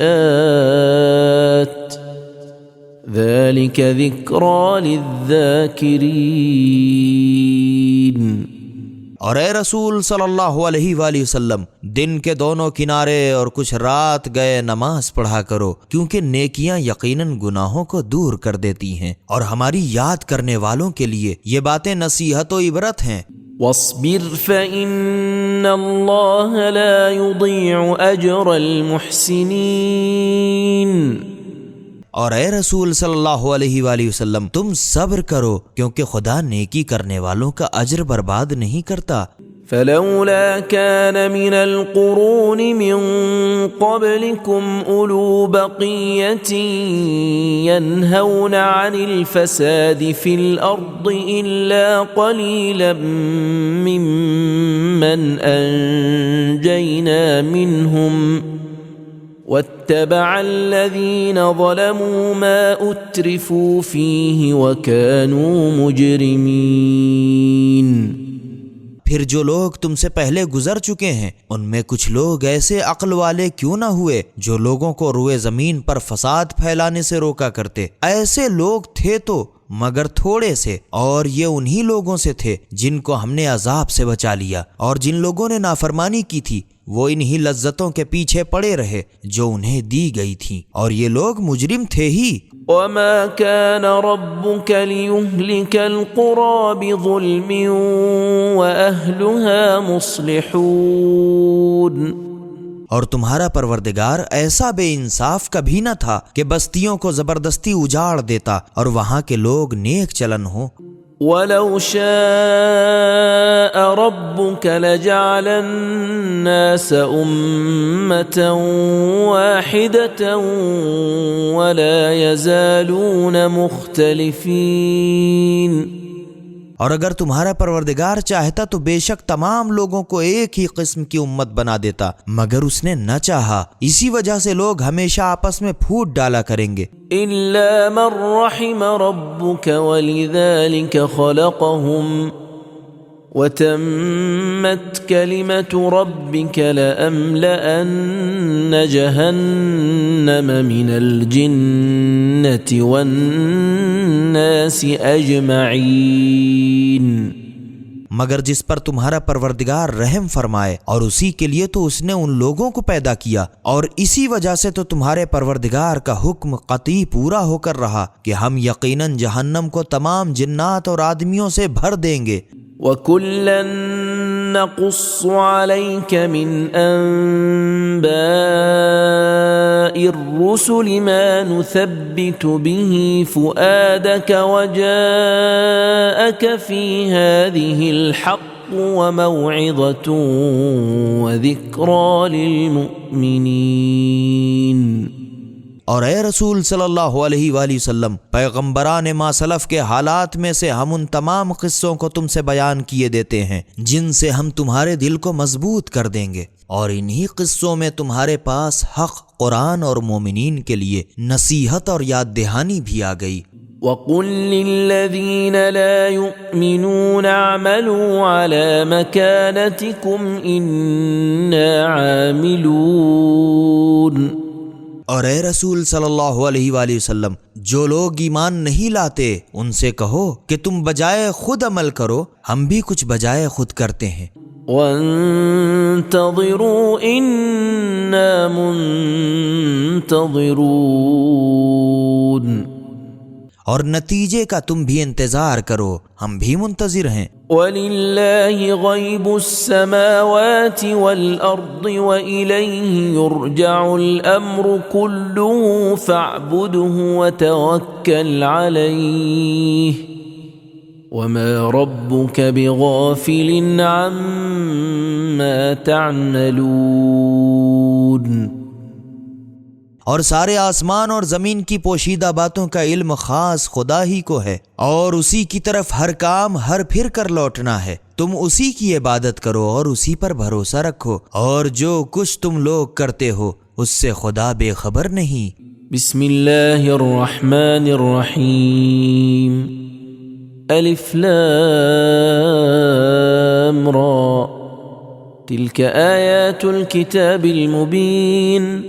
D: ذَلِكَ ذِكْرَى لِلذَّاكِرِينَ۔
C: اور اے رسول صلی اللہ علیہ وآلہ وسلم، دن کے دونوں کنارے اور کچھ رات گئے نماز پڑھا کرو، کیونکہ نیکیاں یقیناً گناہوں کو دور کر دیتی ہیں، اور ہماری یاد کرنے والوں کے لیے یہ باتیں نصیحت و عبرت ہیں۔
D: وَاصْبِرْ فَإِنَّ اللَّهَ لَا يُضِيعُ أَجْرَ الْمُحْسِنِينَ۔
C: اور اے رسول صلی اللہ علیہ وآلہ وسلم، تم صبر کرو، کیونکہ خدا نیکی کرنے والوں کا اجر برباد نہیں کرتا۔
D: فَلَوْلَا كَانَ مِنَ الْقُرُونِ مِنْ قَبْلِكُمْ أُولُو بَقِيَّةٍ يَنْهَوْنَ عَنِ الْفَسَادِ فِي الْأَرْضِ إِلَّا قَلِيلًا مِّمَّنْ أَنْجَيْنَا مِنْهُمْ وَاتَّبَعُوا واتبع الذين ظلموا ما اترفوا فيه وكانوا مجرمين۔
C: پھر جو لوگ تم سے پہلے گزر چکے ہیں ان میں کچھ لوگ ایسے عقل والے کیوں نہ ہوئے جو لوگوں کو روئے زمین پر فساد پھیلانے سے روکا کرتے؟ ایسے لوگ تھے تو مگر تھوڑے سے، اور یہ انہی لوگوں سے تھے جن کو ہم نے عذاب سے بچا لیا، اور جن لوگوں نے نافرمانی کی تھی وہ انہی لذتوں کے پیچھے پڑے رہے جو انہیں دی گئی تھیں، اور یہ لوگ مجرم تھے ہی۔
D: وما كان ربك ليهلك القرى بظلم وأهلها مصلحون،
C: اور تمہارا پروردگار ایسا بے انصاف کبھی نہ تھا کہ بستیوں کو زبردستی اجاڑ دیتا اور وہاں کے لوگ نیک چلن ہوں۔
D: ولو شاء ربك لجعل الناس أمة واحدة ولا يزالون مختلفين،
C: اور اگر تمہارا پروردگار چاہتا تو بے شک تمام لوگوں کو ایک ہی قسم کی امت بنا دیتا، مگر اس نے نہ چاہا، اسی وجہ سے لوگ ہمیشہ آپس میں پھوٹ ڈالا کریں گے۔
D: إلا من رحم ربك ولذلك خلقهم وتمت كلمة ربك لأملأن جهنم من الجنة والناس أجمعين،
C: مگر جس پر تمہارا پروردگار رحم فرمائے، اور اسی کے لیے تو اس نے ان لوگوں کو پیدا کیا، اور اسی وجہ سے تو تمہارے پروردگار کا حکم قطعی پورا ہو کر رہا کہ ہم یقیناً جہنم کو تمام جنات اور آدمیوں سے بھر دیں گے۔
D: وَكُلًّا نَقُصُّ عَلَيْكَ مِنْ أَنْبَاءِ الرُّسُلِ مَا نُثَبِّتُ بِهِ فُؤَادَكَ وَجَاءَكَ فِي هَذِهِ الْحَقُّ وَمَوْعِظَةٌ وَذِكْرَى لِلْمُؤْمِنِينَ۔
C: اور اے رسول صلی اللہ علیہ وآلہ وسلم، پیغمبران ما سلف کے حالات میں سے ہم ان تمام قصوں کو تم سے بیان کیے دیتے ہیں جن سے ہم تمہارے دل کو مضبوط کر دیں گے، اور انہی قصوں میں تمہارے پاس حق، قرآن اور مومنین کے لیے نصیحت اور یاد دہانی بھی آ گئی۔
D: وَقُلْ لِلَّذِينَ لَا يُؤْمِنُونَ اعْمَلُوا عَلَى مَكَانَتِكُمْ إِنَّا عَامِلُونَ،
C: اور اے رسول صلی اللہ علیہ وآلہ وسلم، جو لوگ ایمان نہیں لاتے ان سے کہو کہ تم بجائے خود عمل کرو، ہم بھی کچھ بجائے خود کرتے ہیں۔
D: وَانتَظِرُوا إِنَّا مُنتَظِرُونَ،
C: اور نتیجے کا تم بھی انتظار کرو، ہم بھی منتظر ہیں۔
D: وَلِلَّهِ غَيْبُ السَّمَاوَاتِ وَالْأَرْضِ وَإِلَيْهِ يُرْجَعُ الْأَمْرُ كُلُّهُ فَاعْبُدْهُ وَتَوَكَّلْ عَلَيْهِ وَمَا رَبُّكَ بِغَافِلٍ عَمَّا تَعْمَلُونَ۔
C: اور سارے آسمان اور زمین کی پوشیدہ باتوں کا علم خاص خدا ہی کو ہے، اور اسی کی طرف ہر کام ہر پھر کر لوٹنا ہے۔ تم اسی کی عبادت کرو اور اسی پر بھروسہ رکھو، اور جو کچھ تم لوگ کرتے ہو اس سے خدا بے خبر نہیں۔
D: بسم اللہ الرحمن الرحیم، الف لام را، تلک آیات الکتاب المبین۔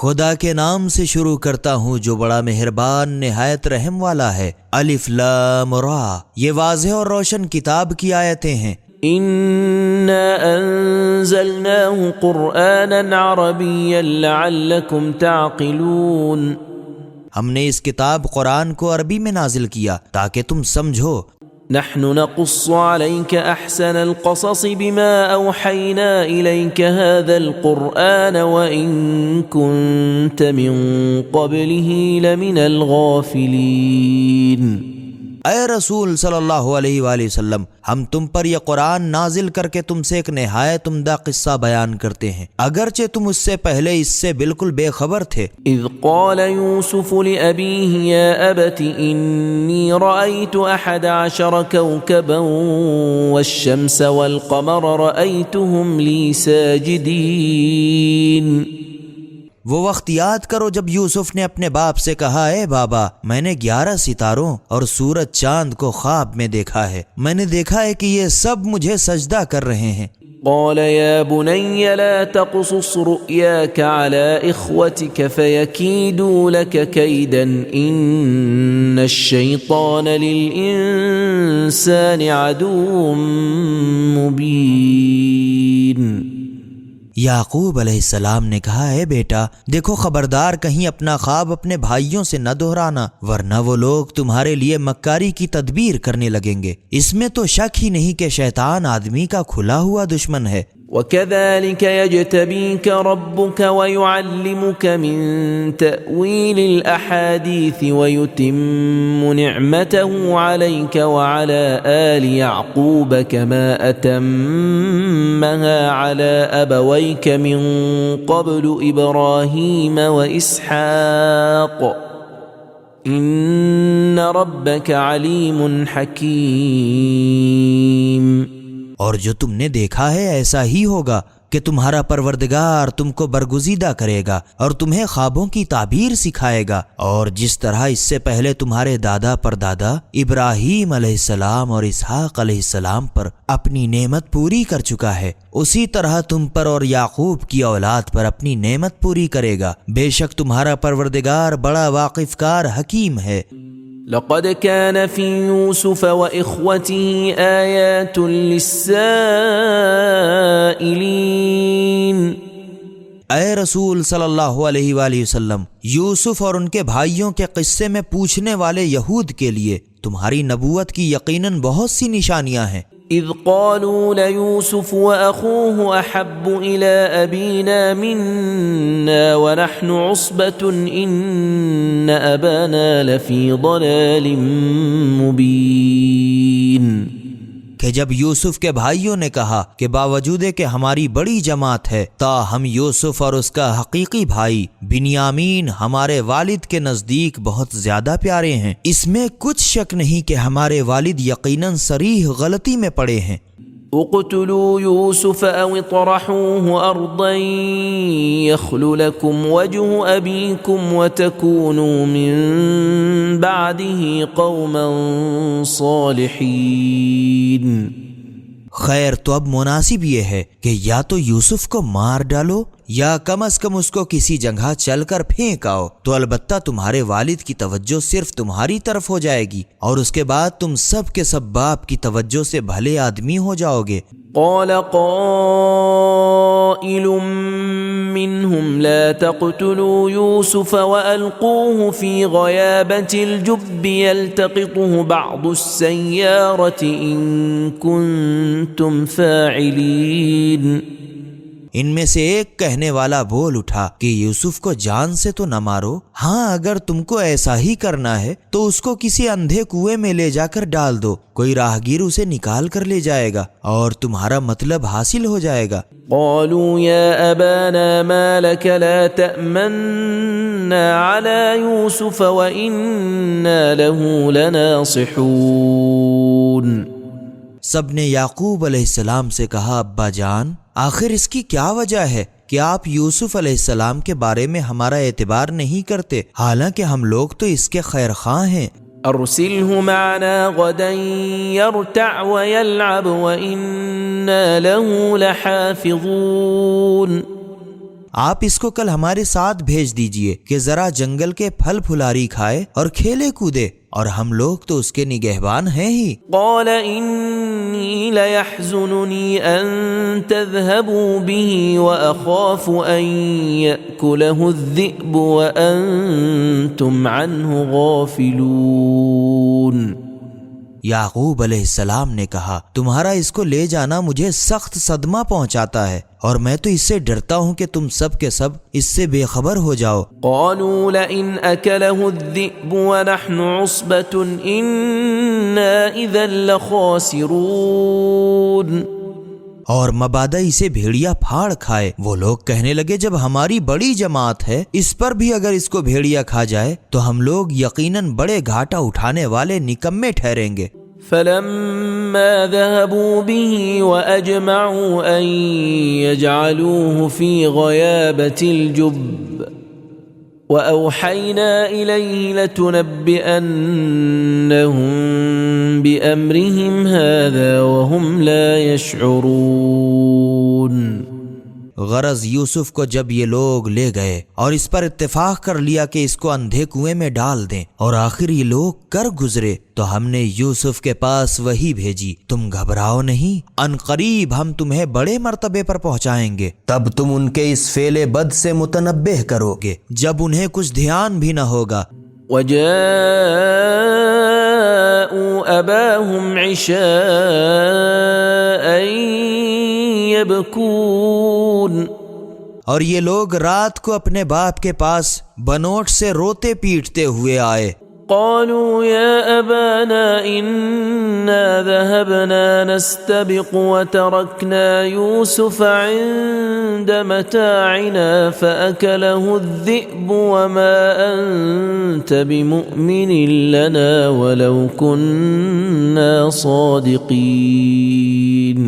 C: خدا کے نام سے شروع کرتا ہوں جو بڑا مہربان نہایت رحم والا ہے۔ الف لام را، یہ واضح اور روشن کتاب کی آیتیں ہیں۔
D: انا انزلناه قرآنا عربیا لعلکم تعقلون،
C: ہم نے اس کتاب قرآن کو عربی میں نازل کیا تاکہ تم سمجھو۔
D: نحن نقص عليك أحسن القصص بما أوحينا إليك هذا القرآن وإن كنت من قبله لمن الغافلين۔
C: اے رسول صلی اللہ علیہ وآلہ وسلم، ہم تم پر یہ قرآن نازل کر کے تم سے ایک نہایت عمدہ قصہ بیان کرتے ہیں، اگرچہ تم اس سے پہلے اس سے بالکل بے خبر تھے۔
D: اذ قال يوسف لأبيه يا أبت إني رأيت 11 كوكبا والشمس والقمر رأيتهم لي ساجدين۔
C: وہ وقت یاد کرو جب یوسف نے اپنے باپ سے کہا اے بابا میں نے 11 ستاروں اور سورج چاند کو خواب میں دیکھا ہے، میں نے دیکھا ہے کہ یہ سب مجھے سجدہ کر رہے ہیں۔
D: قال يا بني لا تقصص رؤياك على إخوتك فيكيدوا لك كيدا إن الشيطان للإنسان عدو مبين۔
C: یعقوب علیہ السلام نے کہا اے بیٹا دیکھو خبردار کہیں اپنا خواب اپنے بھائیوں سے نہ دہرانا، ورنہ وہ لوگ تمہارے لیے مکاری کی تدبیر کرنے لگیں گے۔ اس میں تو شک ہی نہیں کہ شیطان آدمی کا کھلا ہوا دشمن ہے۔
D: وكذلك يجتبيك ربك ويعلمك من تأويل الأحاديث ويتم نعمته عليك وعلى آل يعقوب كما أتمها على أبويك من قبل إبراهيم وإسحاق إن ربك عليم حكيم۔
C: اور جو تم نے دیکھا ہے ایسا ہی ہوگا کہ تمہارا پروردگار تم کو برگزیدہ کرے گا اور تمہیں خوابوں کی تعبیر سکھائے گا، اور جس طرح اس سے پہلے تمہارے دادا پردادا ابراہیم علیہ السلام اور اسحاق علیہ السلام پر اپنی نعمت پوری کر چکا ہے، اسی طرح تم پر اور یعقوب کی اولاد پر اپنی نعمت پوری کرے گا۔ بے شک تمہارا پروردگار بڑا واقف کار حکیم ہے۔
D: لقد كان في يوسف وإخوته آيات للسائلين۔
C: اے رسول صلی اللہ علیہ وآلہ وسلم، یوسف اور ان کے بھائیوں کے قصے میں پوچھنے والے یہود کے لیے تمہاری نبوت کی یقیناً بہت سی نشانیاں ہیں۔
D: إذ قالوا ليوسف وأخوه أحب إلى أبينا منا ونحن عصبة إن أبانا لفي ضلال مبين۔
C: کہ جب یوسف کے بھائیوں نے کہا کہ باوجود کہ ہماری بڑی جماعت ہے تاہم یوسف اور اس کا حقیقی بھائی بنیامین ہمارے والد کے نزدیک بہت زیادہ پیارے ہیں، اس میں کچھ شک نہیں کہ ہمارے والد یقیناً صریح غلطی میں پڑے ہیں۔
D: اقتلوا يوسف أو اطرحوه أرضا يخل لكم وجه أبيكم وتكونوا من بعده قوما صالحين۔
C: خیر تو اب مناسب یہ ہے کہ یا تو یوسف کو مار ڈالو یا کم از کم اس کو کسی جگہ چل کر پھینک آؤ، تو البتہ تمہارے والد کی توجہ صرف تمہاری طرف ہو جائے گی اور اس کے بعد تم سب کے سب باپ کی توجہ سے بھلے آدمی ہو جاؤ گے۔
D: قال قائل منهم لا تقتلوا يوسف وألقوه في غيابة الجب يلتقطه بعض السيارة إن كنتم فاعلين۔
C: ان میں سے ایک کہنے والا بول اٹھا کہ یوسف کو جان سے تو نہ مارو، ہاں اگر تم کو ایسا ہی کرنا ہے تو اس کو کسی اندھے کنویں میں لے جا کر ڈال دو، کوئی راہگیر اسے نکال کر لے جائے گا اور تمہارا مطلب حاصل ہو جائے گا۔
D: قالوا يا أبانا ما لك لا تأمنا على يوسف وإنا له لناصحون۔
C: سب نے یعقوب علیہ السلام سے کہا ابا جان آخر اس کی کیا وجہ ہے کہ آپ یوسف علیہ السلام کے بارے میں ہمارا اعتبار نہیں کرتے، حالانکہ ہم لوگ تو اس کے خیر خواہ ہیں۔
D: أرسله معنا غدا يرتع ويلعب وإنا له لحافظون۔
C: آپ اس کو کل ہمارے ساتھ بھیج دیجئے کہ ذرا جنگل کے پھل پھلاری کھائے اور کھیلے کودے، اور ہم لوگ تو اس کے نگہبان ہیں ہی۔
D: قال إني ليحزنني أن تذهبوا به وأخاف أن يأكله الذئب وأنتم عنه غافلون۔
C: یعقوب علیہ السلام نے کہا تمہارا اس کو لے جانا مجھے سخت صدمہ پہنچاتا ہے اور میں تو اس سے ڈرتا ہوں کہ تم سب کے سب اس سے بے خبر ہو جاؤ۔
D: قالوا لئن أكله الذئب ونحن عصبة إنا إذا لخاسرون۔
C: اور مبادا اسے بھیڑیا پھاڑ کھائے، وہ لوگ کہنے لگے جب ہماری بڑی جماعت ہے اس پر بھی اگر اس کو بھیڑیا کھا جائے تو ہم لوگ یقیناً بڑے گھاٹا اٹھانے والے نکمے ٹھہریں گے۔
D: فلما ذهبوا به وأجمعوا أن يجعلوه في غيابة الجب وأوحينا إليه لتنبئنهم بأمرهم هذا وهم لا يشعرون۔
C: غرض یوسف کو جب یہ لوگ لے گئے اور اس پر اتفاق کر لیا کہ اس کو اندھے کنویں میں ڈال دیں، اور آخر یہ لوگ کر گزرے، تو ہم نے یوسف کے پاس وحی بھیجی، تم گھبراؤ نہیں، ان قریب ہم تمہیں بڑے مرتبے پر پہنچائیں گے۔
E: تب تم ان کے اس فعل بد سے متنبہ کرو گے
C: جب انہیں کچھ دھیان بھی نہ ہوگا۔
D: وجاءوا أباهم عشاء يبكون،
C: اور یہ لوگ رات کو اپنے باپ کے پاس بنوٹ سے روتے پیٹتے ہوئے آئے۔
D: قالوا يا أبانا إنا ذهبنا نستبق وتركنا يوسف عند متاعنا فأكله الذئب وما أنت بمؤمن لنا ولو كنا صادقين۔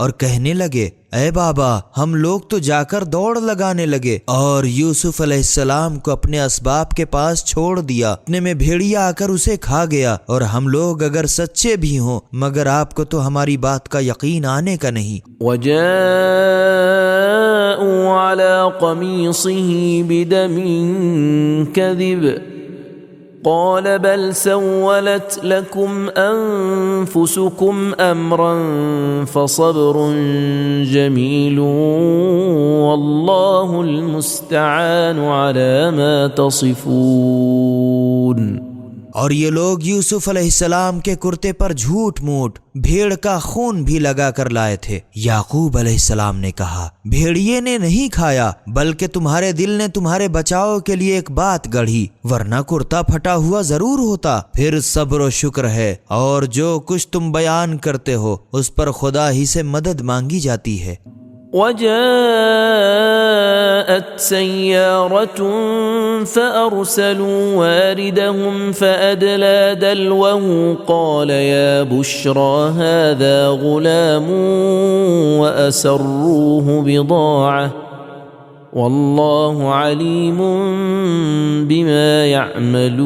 C: اور کہنے لگے، اے بابا، ہم لوگ تو جا کر دوڑ لگانے لگے اور یوسف علیہ السلام کو اپنے اسباب کے پاس چھوڑ دیا، اتنے میں بھیڑیا آ کر اسے کھا گیا، اور ہم لوگ اگر سچے بھی ہوں مگر آپ کو تو ہماری بات کا یقین آنے کا نہیں۔
D: وجاءوا على قميصه بدم كذب قال بل سولت لكم أنفسكم أمرا فصبر جميل والله المستعان على ما تصفون۔
C: اور یہ لوگ یوسف علیہ السلام کے کرتے پر جھوٹ موٹ بھیڑ کا خون بھی لگا کر لائے تھے۔ یعقوب علیہ السلام نے کہا، بھیڑیے نے نہیں کھایا بلکہ تمہارے دل نے تمہارے بچاؤ کے لیے ایک بات گڑھی، ورنہ کرتا پھٹا ہوا ضرور ہوتا۔ پھر صبر و شکر ہے، اور جو کچھ تم بیان کرتے ہو اس پر خدا ہی سے مدد مانگی جاتی ہے۔
D: وجاءت سيارة فأرسلوا واردهم فأدلى دلوه قال يا بشرى هذا غلام وأسروه بضاعة والله عليم بما يعملون۔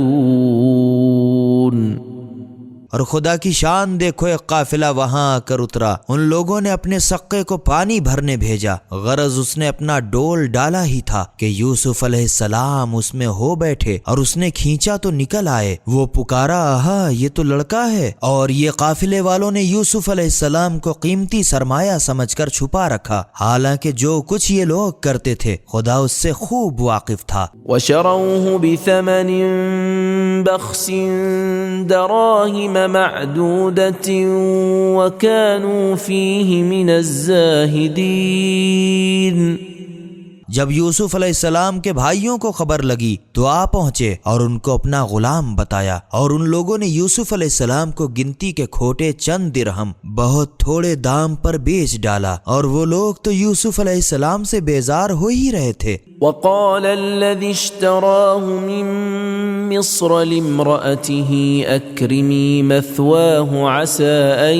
C: اور خدا کی شان دیکھو، ایک قافلہ وہاں آ کر اترا، ان لوگوں نے اپنے سقے کو پانی بھرنے بھیجا، غرض اس نے اپنا ڈول ڈالا ہی تھا کہ یوسف علیہ السلام اس میں ہو بیٹھے، اور اس نے کھینچا تو نکل آئے۔ وہ پکارا، آہا یہ تو لڑکا ہے، اور یہ قافلے والوں نے یوسف علیہ السلام کو قیمتی سرمایہ سمجھ کر چھپا رکھا، حالانکہ جو کچھ یہ لوگ کرتے تھے خدا اس سے خوب واقف تھا۔
D: وشروه بثمن بخس دراهم معدودة وكانوا فيه من الزاهدين۔
C: جب یوسف علیہ السلام کے بھائیوں کو خبر لگی تو آ پہنچے اور ان کو اپنا غلام بتایا، اور ان لوگوں نے یوسف علیہ السلام کو گنتی کے کھوٹے چند درہم بہت تھوڑے دام پر بیچ ڈالا، اور وہ لوگ تو یوسف علیہ السلام سے بیزار ہو ہی رہے تھے۔
D: وقال الذي اشتراه من مصر لامرأته أكرمي مثواه عسى أن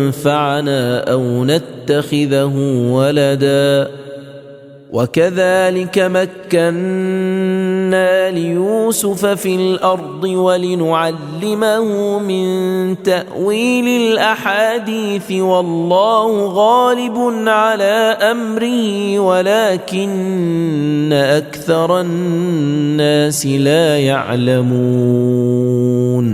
D: ينفعنا أو نتخذه ولدا وكذلك مكنا ليوسف في الأرض ولنعلمه من تأويل الأحاديث والله غالب على أمره ولكن أكثر الناس لا يعلمون۔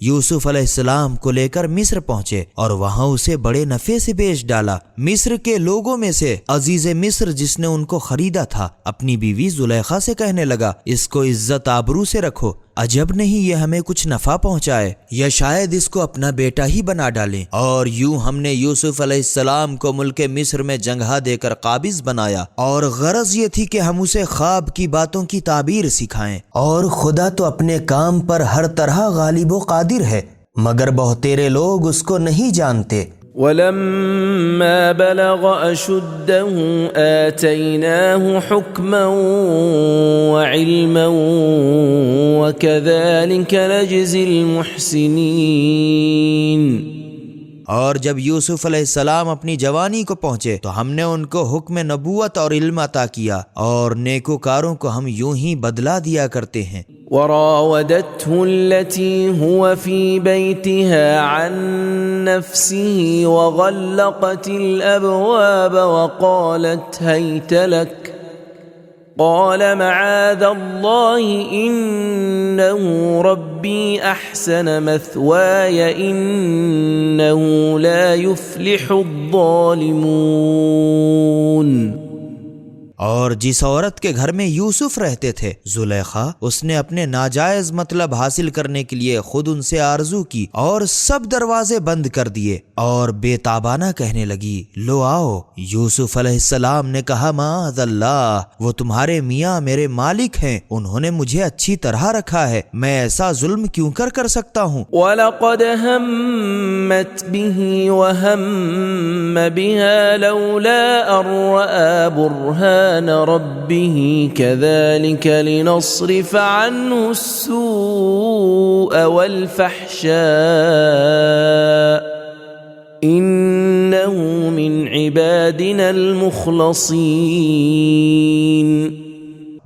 C: یوسف علیہ السلام کو لے کر مصر پہنچے اور وہاں اسے بڑے نفع سے بیچ ڈالا۔ مصر کے لوگوں میں سے عزیز مصر جس نے ان کو خریدا تھا اپنی بیوی زلیخا سے کہنے لگا، اس کو عزت آبرو سے رکھو، عجب نہیں یہ ہمیں کچھ نفع پہنچائے، یا شاید اس کو اپنا بیٹا ہی بنا ڈالیں۔ اور یوں ہم نے یوسف علیہ السلام کو ملک مصر میں جنگہ دے کر قابض بنایا، اور غرض یہ تھی کہ ہم اسے خواب کی باتوں کی تعبیر سکھائیں۔
E: اور خدا تو اپنے کام پر ہر طرح غالب و قادر ہے، مگر بہتیرے لوگ اس کو نہیں جانتے۔
D: ولما بلغ أشده آتيناه حكما وعلما وكذلك نجزي المحسنين۔
C: اور جب یوسف علیہ السلام اپنی جوانی کو پہنچے تو ہم نے ان کو حکم نبوت اور علم عطا کیا، اور نیکوکاروں کو ہم یوں ہی بدلہ دیا کرتے ہیں۔
D: وراودته التي هو في بيتها عن نفسه وغلقت الأبواب وقالت هيت لك قال معاذ الله إنه ربي أحسن مثواي إنه لا يفلح الظالمون۔
C: اور جس عورت کے گھر میں یوسف رہتے تھے زلیخا، اس نے اپنے ناجائز مطلب حاصل کرنے کے لیے خود ان سے آرزو کی اور سب دروازے بند کر دیے، اور بے تابانہ کہنے لگی لو آؤ۔ یوسف علیہ السلام نے کہا معاذ اللہ، وہ تمہارے میاں میرے مالک ہیں، انہوں نے مجھے اچھی طرح رکھا ہے، میں ایسا ظلم کیوں کر سکتا ہوں؟
D: وَلَقَدْ هَمَّتْ بِهِ وَهَمَّ بِهَا لَوْلَا أَن رَّأَىٰ بُرْهَانَ رَبِّهِ كَذَلِكَ لِنَصْرِفَ عَنْهُ السُّوءَ وَالْفَحْشَاءَ إِنَّهُ مِنْ عِبَادِنَا الْمُخْلَصِينَ۔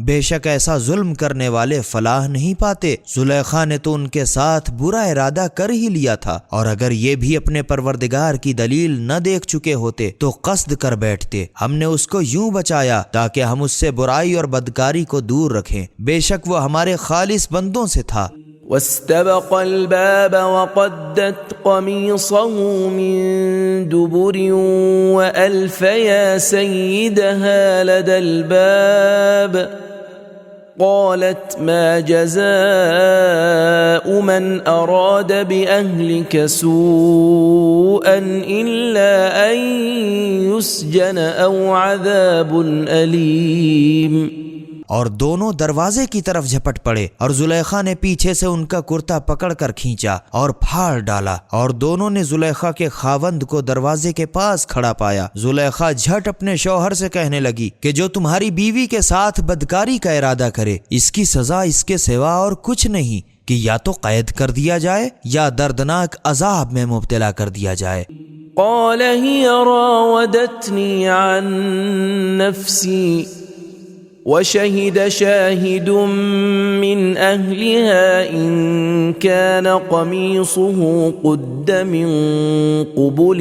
C: بے شک ایسا ظلم کرنے والے فلاح نہیں پاتے۔ زلیخا نے تو ان کے ساتھ برا ارادہ کر ہی لیا تھا، اور اگر یہ بھی اپنے پروردگار کی دلیل نہ دیکھ چکے ہوتے تو قصد کر بیٹھتے۔ ہم نے اس کو یوں بچایا تاکہ ہم اس سے برائی اور بدکاری کو دور رکھیں، بے شک وہ ہمارے خالص بندوں سے تھا۔
D: واستبق الباب وقدت قميصه من دبر وألف يا سيدها لدى الباب قالت ما جزاء من أراد بأهلك سوءا إلا أن يسجن أو عذاب أليم۔
C: اور دونوں دروازے کی طرف جھپٹ پڑے، اور زلیخا نے پیچھے سے ان کا کرتا پکڑ کر کھینچا اور پھاڑ ڈالا، اور دونوں نے زلیخا کے خاوند کو دروازے کے پاس کھڑا پایا۔ زلیخا جھٹ اپنے شوہر سے کہنے لگی کہ جو تمہاری بیوی کے ساتھ بدکاری کا ارادہ کرے، اس کی سزا اس کے سوا اور کچھ نہیں کہ یا تو قید کر دیا جائے یا دردناک عذاب میں مبتلا کر دیا جائے۔
D: قال هي راودتني عن نفسي وشهد شاهد من أهلها إن كان قميصه قد من قبل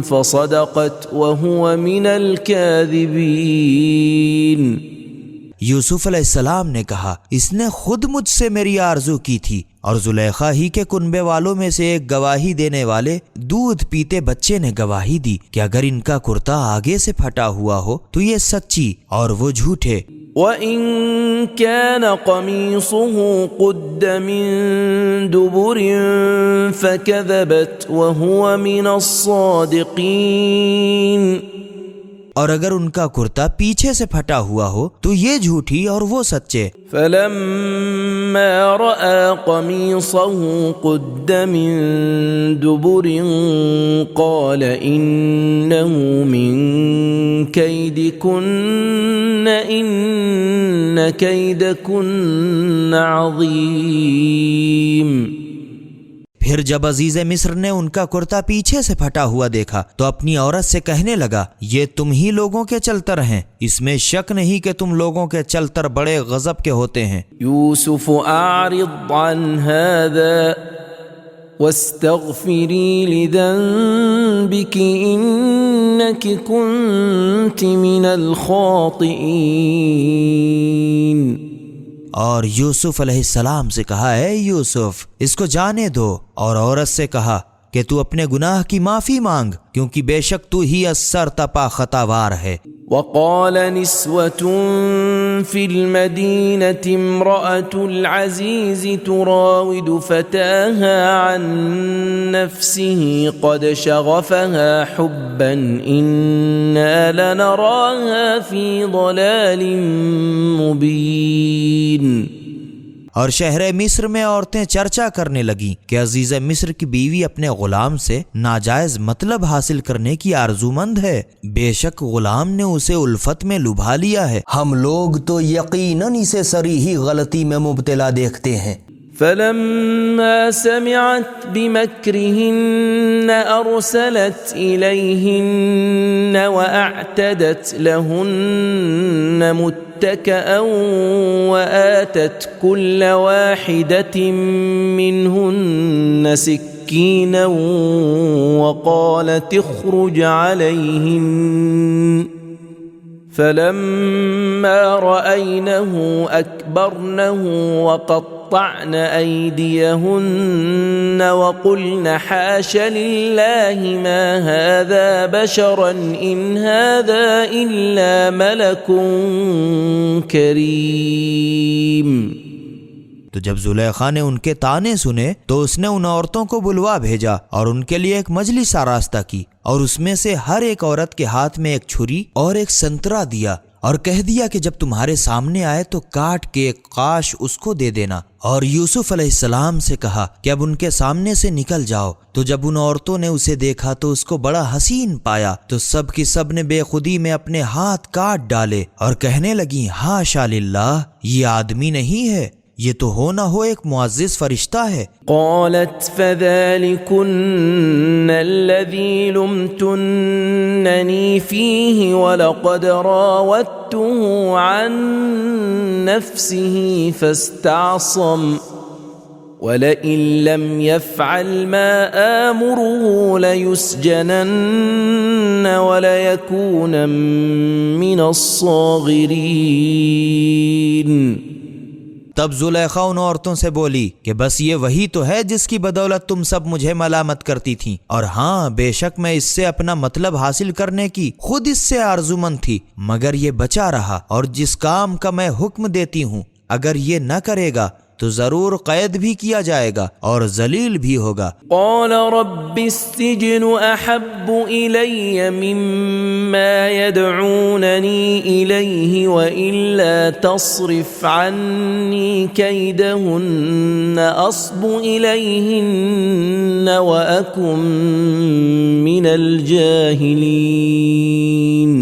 D: فصدقت وهو من الكاذبين۔
C: یوسف علیہ السلام نے کہا اس نے خود مجھ سے میری آرزو کی تھی، اور زلیخا ہی کے کنبے والوں میں سے ایک گواہی دینے والے دودھ پیتے بچے نے گواہی دی کہ اگر ان کا کرتا آگے سے پھٹا ہوا ہو تو یہ سچی اور وہ جھوٹے۔
D: وَإِن كَانَ قَمِيصُهُ قُدَّ مِن دُبُرٍ فَكَذَبَتْ وَهُوَ مِنَ الصَّادِقِينَ۔
C: اور اگر ان کا کرتا پیچھے سے پھٹا ہوا ہو تو یہ جھوٹی اور وہ سچے۔
D: فَلَمَّا رَأَى قَمِيصَهُ قُدَّ مِن دُبُرٍ قَالَ إِنَّهُ مِن كَيْدِكُنَّ إِنَّ كَيْدَكُنَّ عَظِيمٌ۔
C: پھر جب عزیز مصر نے ان کا کرتا پیچھے سے پھٹا ہوا دیکھا تو اپنی عورت سے کہنے لگا یہ تم ہی لوگوں کے چلتر ہیں، اس میں شک نہیں کہ تم لوگوں کے چلتر بڑے غضب کے ہوتے ہیں۔
D: یوسف اعرض عن هذا واستغفری لذنبک انک کنت من الخاطئین۔
C: اور یوسف علیہ السلام سے کہا اے یوسف اس کو جانے دو، اور عورت سے کہا کہ تو اپنے گناہ کی معافی مانگ کیونکہ بے شک تو ہی السر تپا خطاوار ہے۔
D: وقال نسوة في المدينة امرأة العزيز تراود فتاها عن نفسه قد شغفها حبا إنا لنراها في ضلال مبين۔
C: اور شہر مصر میں عورتیں چرچا کرنے لگیں کہ عزیز مصر کی بیوی اپنے غلام سے ناجائز مطلب حاصل کرنے کی آرزومند ہے، بے شک غلام نے اسے الفت میں لبھا لیا ہے۔
E: ہم لوگ تو یقیناً اسے صریحی غلطی میں مبتلا دیکھتے ہیں۔
D: فلما سمعت بمكرهن أرسلت إليهن وأعتدت لهن متكأ وآتت كل واحدة منهن سكينا وقالت اخرج عليهن فلما رأينه أكبرنه وقطعن أيديهن وقلن حاش لله ما هذا بشرا إن هذا إلا ملك كريم۔
C: تو جب زلیخا نے ان کے طعنے سنے تو اس نے ان عورتوں کو بلوا بھیجا اور ان کے لیے ایک مجلس آراستہ کی، اور اس میں سے ہر ایک عورت کے ہاتھ میں ایک چھری اور ایک سنترا دیا، اور کہہ دیا کہ جب تمہارے سامنے آئے تو کاٹ کے ایک قاش اس کو دے دینا۔ اور یوسف علیہ السلام سے کہا کہ اب ان کے سامنے سے نکل جاؤ۔ تو جب ان عورتوں نے اسے دیکھا تو اس کو بڑا حسین پایا، تو سب کی سب نے بے خودی میں اپنے ہاتھ کاٹ ڈالے اور کہنے لگیں ہاشا للہ، یہ آدمی نہیں ہے، یہ تو ہو نہ ہو ایک معزز فرشتہ ہے۔
D: قالت فذلكن الذي لمتنني فيه ولقد راودته عن نفسه فاستعصم ولئن لم يفعل ما آمره ليسجنن وليكون من الصاغرين۔
C: تب زلیخا ان عورتوں سے بولی کہ بس یہ وہی تو ہے جس کی بدولت تم سب مجھے ملامت کرتی تھیں، اور ہاں بے شک میں اس سے اپنا مطلب حاصل کرنے کی خود اس سے آرزومند تھی، مگر یہ بچا رہا، اور جس کام کا میں حکم دیتی ہوں اگر یہ نہ کرے گا تو ضرور قید بھی کیا جائے گا اور ذلیل بھی ہوگا۔
D: قال رب السجن احب الی مما يدعوننی الیہ والا تصرف عنی کیدہن اصب الیہن واکن من الجاہلین۔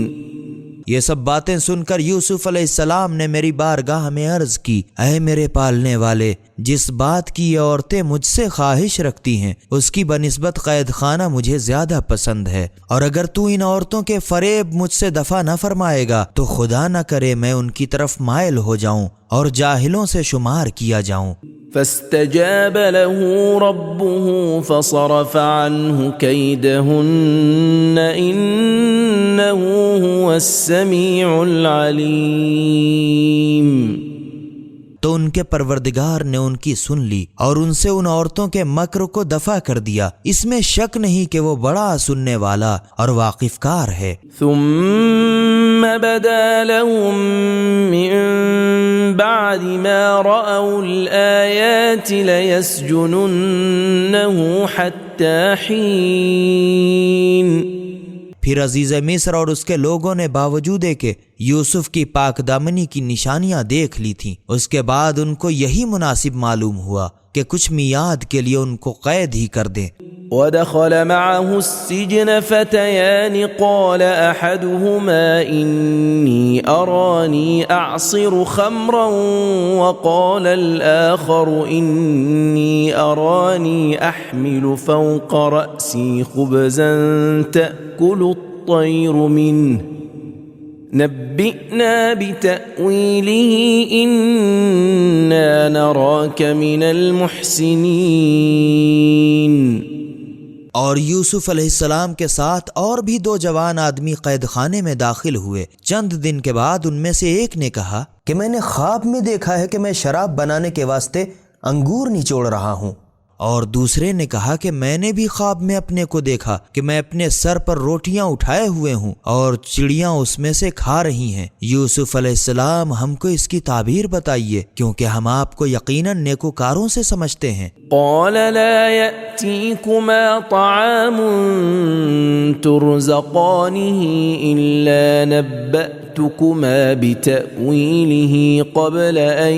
C: یہ سب باتیں سن کر یوسف علیہ السلام نے میری بارگاہ میں عرض کی، اے میرے پالنے والے، جس بات کی یہ عورتیں مجھ سے خواہش رکھتی ہیں اس کی بنسبت قید خانہ مجھے زیادہ پسند ہے، اور اگر تو ان عورتوں کے فریب مجھ سے دفع نہ فرمائے گا تو خدا نہ کرے میں ان کی طرف مائل ہو جاؤں اور جاہلوں سے شمار کیا جاؤں۔
D: فاستجاب له ربه فصرف عنه كيدهن إنه هو السميع العليم۔
C: تو ان کے پروردگار نے ان کی سن لی اور ان سے ان عورتوں کے مکر کو دفع کر دیا، اس میں شک نہیں کہ وہ بڑا سننے والا اور واقف کار ہے۔
D: ثم بدا لهم من بعد ما رأوا الآيات ليسجننه حتى حين۔
C: پھر عزیز مصر اور اس کے لوگوں نے باوجود کہ یوسف کی پاک دامنی کی نشانیاں دیکھ لی تھیں، اس کے بعد ان کو یہی مناسب معلوم ہوا کہ کچھ میعاد کے لیے ان کو قید ہی کر دیں۔
D: ودخل معه السجن فتيان قال أحدهما إني أراني أعصر خمرا وقال الآخر إني أراني أحمل فوق رأسي خبزا تأكل الطير منه نبئنا بتأويله إنا نراك من المحسنين۔
C: اور یوسف علیہ السلام کے ساتھ اور بھی دو جوان آدمی قید خانے میں داخل ہوئے۔ چند دن کے بعد ان میں سے ایک نے کہا
E: کہ میں نے خواب میں دیکھا ہے کہ میں شراب بنانے کے واسطے انگور نچوڑ رہا ہوں،
C: اور دوسرے نے کہا کہ میں نے بھی خواب میں اپنے کو دیکھا کہ میں اپنے سر پر روٹیاں اٹھائے ہوئے ہوں اور چڑیاں اس میں سے کھا رہی ہیں۔ یوسف علیہ السلام ہم کو اس کی تعبیر بتائیے کیونکہ ہم آپ کو یقیناً نیکوکاروں سے سمجھتے ہیں۔
D: قال لا يأتيكما طعام ترزقانه إلا نبأتكما بتأويله قبل أن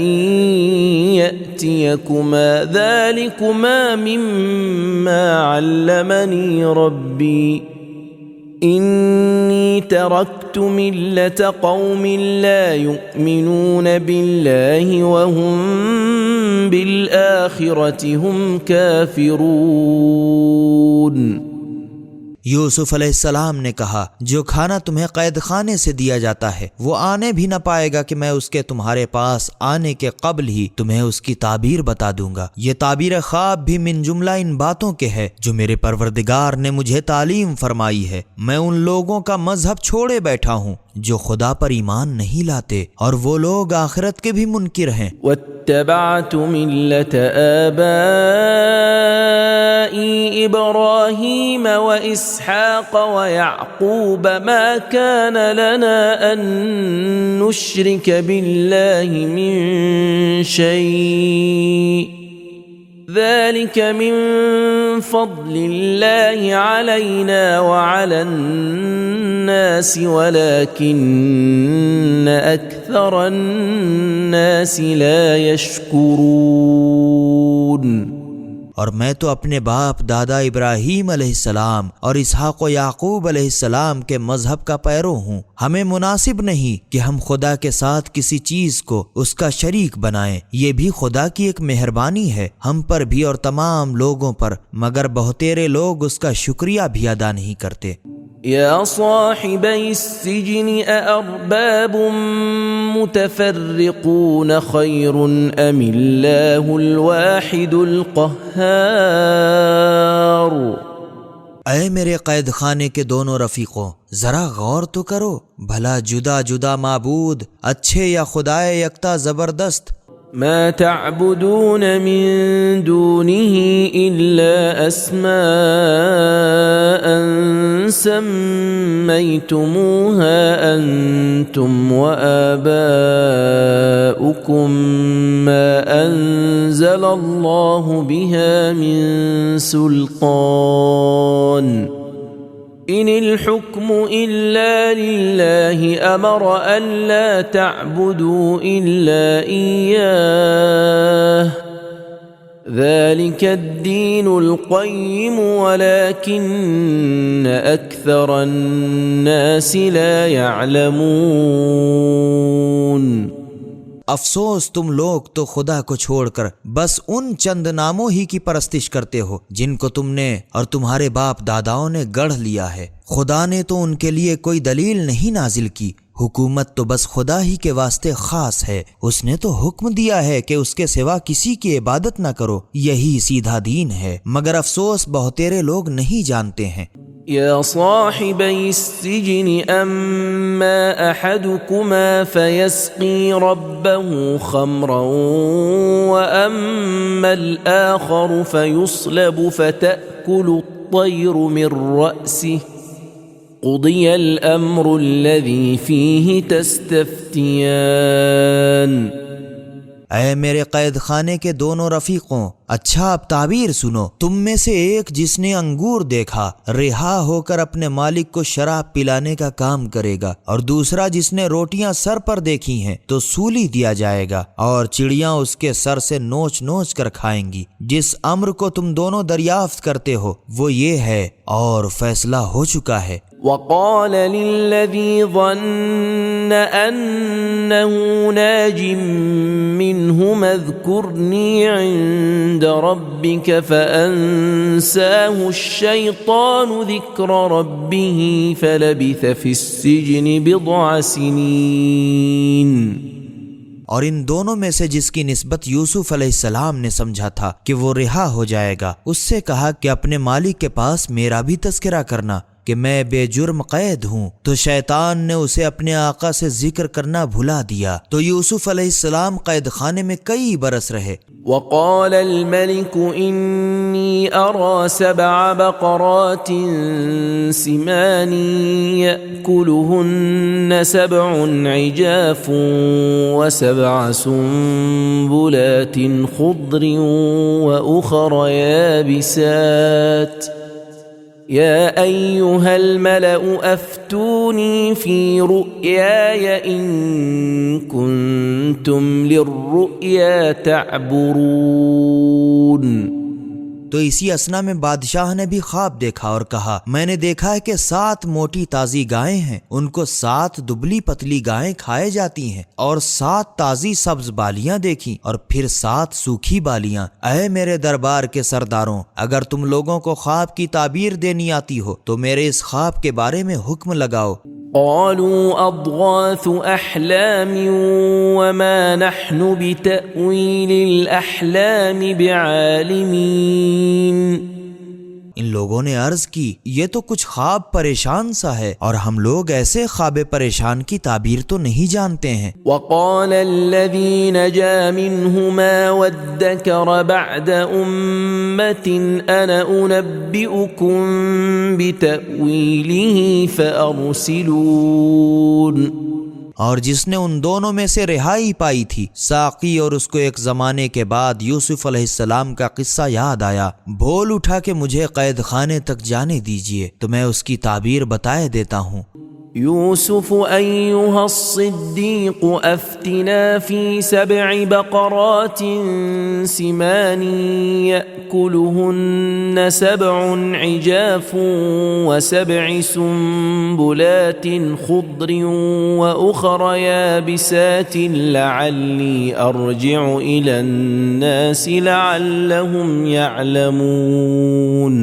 D: يأتيكما ذلكما مما علمني ربي إني تركت ملة قوم لا يؤمنون بالله وهم بالآخرة هم كافرون۔
C: یوسف علیہ السلام نے کہا جو کھانا تمہیں قید خانے سے دیا جاتا ہے وہ آنے بھی نہ پائے گا کہ میں اس کے تمہارے پاس آنے کے قبل ہی تمہیں اس کی تعبیر بتا دوں گا۔ یہ تعبیر خواب بھی من جملہ ان باتوں کے ہے جو میرے پروردگار نے مجھے تعلیم فرمائی ہے۔ میں ان لوگوں کا مذہب چھوڑے بیٹھا ہوں جو خدا پر ایمان نہیں لاتے اور وہ لوگ آخرت کے بھی منکر ہیں۔
D: واتبعت ملة آبائي إبراهيم وإسحاق ويعقوب ما كان لنا أن نشرك بالله من شيء ذلك من فضل الله علينا وعلى الناس ولكن أكثر الناس لا يشكرون۔
C: اور میں تو اپنے باپ دادا ابراہیم علیہ السلام اور اسحاق و یعقوب علیہ السلام کے مذہب کا پیرو ہوں۔ ہمیں مناسب نہیں کہ ہم خدا کے ساتھ کسی چیز کو اس کا شریک بنائیں، یہ بھی خدا کی ایک مہربانی ہے ہم پر بھی اور تمام لوگوں پر، مگر بہتیرے لوگ اس کا شکریہ بھی ادا نہیں کرتے۔
D: يا صاحبي السجن أأرباب متفرقون خير أم الله الواحد القهار۔
C: اے میرے قید خانے کے دونوں رفیقوں، ذرا غور تو کرو، بھلا جدا جدا معبود اچھے یا خدائے یکتا زبردست؟
D: ما تعبدون من دونه إلا أسماء سميتموها أنتم وآباؤكم ما أنزل الله بها من سلطان إن الحكم إلا لله أمر ألا تعبدوا إلا إياه ذلك الدين القيم ولكن أكثر الناس لا يعلمون۔
C: افسوس تم لوگ تو خدا کو چھوڑ کر بس ان چند ناموں ہی کی پرستش کرتے ہو جن کو تم نے اور تمہارے باپ داداؤں نے گڑھ لیا ہے۔ خدا نے تو ان کے لیے کوئی دلیل نہیں نازل کی، حکومت تو بس خدا ہی کے واسطے خاص ہے، اس نے تو حکم دیا ہے کہ اس کے سوا کسی کی عبادت نہ کرو، یہی سیدھا دین ہے، مگر افسوس بہتیرے لوگ نہیں جانتے ہیں۔
D: يا صاحبي السجن أما أحدكما فيسقي ربه خمرا وأما الآخر فيصلب فتأكل الطير من رأسه قضي الأمر الذي فيه تستفتيان۔
C: اے میرے قید خانے کے دونوں رفیقوں، اچھا اب تعبیر سنو۔ تم میں سے ایک جس نے انگور دیکھا رہا ہو کر اپنے مالک کو شراب پلانے کا کام کرے گا، اور دوسرا جس نے روٹیاں سر پر دیکھی ہیں تو سولی دیا جائے گا، اور چڑیاں اس کے سر سے نوچ نوچ کر کھائیں گی۔ جس امر کو تم دونوں دریافت کرتے ہو وہ یہ ہے اور فیصلہ ہو چکا ہے۔
D: وقال للذي ظن أنه ناج منهما اذكرني عند ربك فأنساه الشيطان ذكر ربه فلبث في السجن بضع سنين۔
C: اور ان دونوں میں سے جس کی نسبت یوسف علیہ السلام نے سمجھا تھا کہ وہ رہا ہو جائے گا، اس سے کہا کہ اپنے مالک کے پاس میرا بھی تذکرہ کرنا کہ میں بے جرم قید ہوں، تو شیطان نے اسے اپنے آقا سے ذکر کرنا بھلا دیا، تو یوسف علیہ السلام قید خانے میں کئی برس رہے۔
D: وقال الملك إني أرى 7 بقرات سمان يأكلهن 7 عجاف و7 سنبلات خضر وأخر يابسات يا أيها الملأ أفتوني في رؤياي إن كنتم للرؤيا تعبرون۔
C: تو اسی اثنا میں بادشاہ نے بھی خواب دیکھا اور کہا میں نے دیکھا ہے کہ 7 موٹی تازی گائیں ہیں، ان کو 7 دبلی پتلی گائیں کھائے جاتی ہیں، اور 7 تازی سبز بالیاں دیکھی اور پھر 7 سوکھی بالیاں۔ اے میرے دربار کے سرداروں، اگر تم لوگوں کو خواب کی تعبیر دینی آتی ہو تو میرے اس خواب کے بارے میں حکم لگاؤ۔
D: قالوا أضغاث أحلام وما نحن بتأويل الأحلام بعالمين۔
C: ان لوگوں نے عرض کی یہ تو کچھ خواب پریشان سا ہے، اور ہم لوگ ایسے خواب پریشان کی تعبیر تو نہیں جانتے ہیں۔
D: وقال الذي نجا منهما وادكر بعد أمة أنا أنبئكم بتأويله فأرسلون۔
C: اور جس نے ان دونوں میں سے رہائی پائی تھی، ساقی، اور اس کو ایک زمانے کے بعد یوسف علیہ السلام کا قصہ یاد آیا، بول اٹھا کہ مجھے قید خانے تک جانے دیجئے تو میں اس کی تعبیر بتائے دیتا ہوں۔
D: يوسف أيها الصديق أفتنا في 7 بقرات سمان يأكلهن 7 عجاف و7 سنبلات خضر وأخر يابسات لعلي أرجع إلى الناس لعلهم يعلمون۔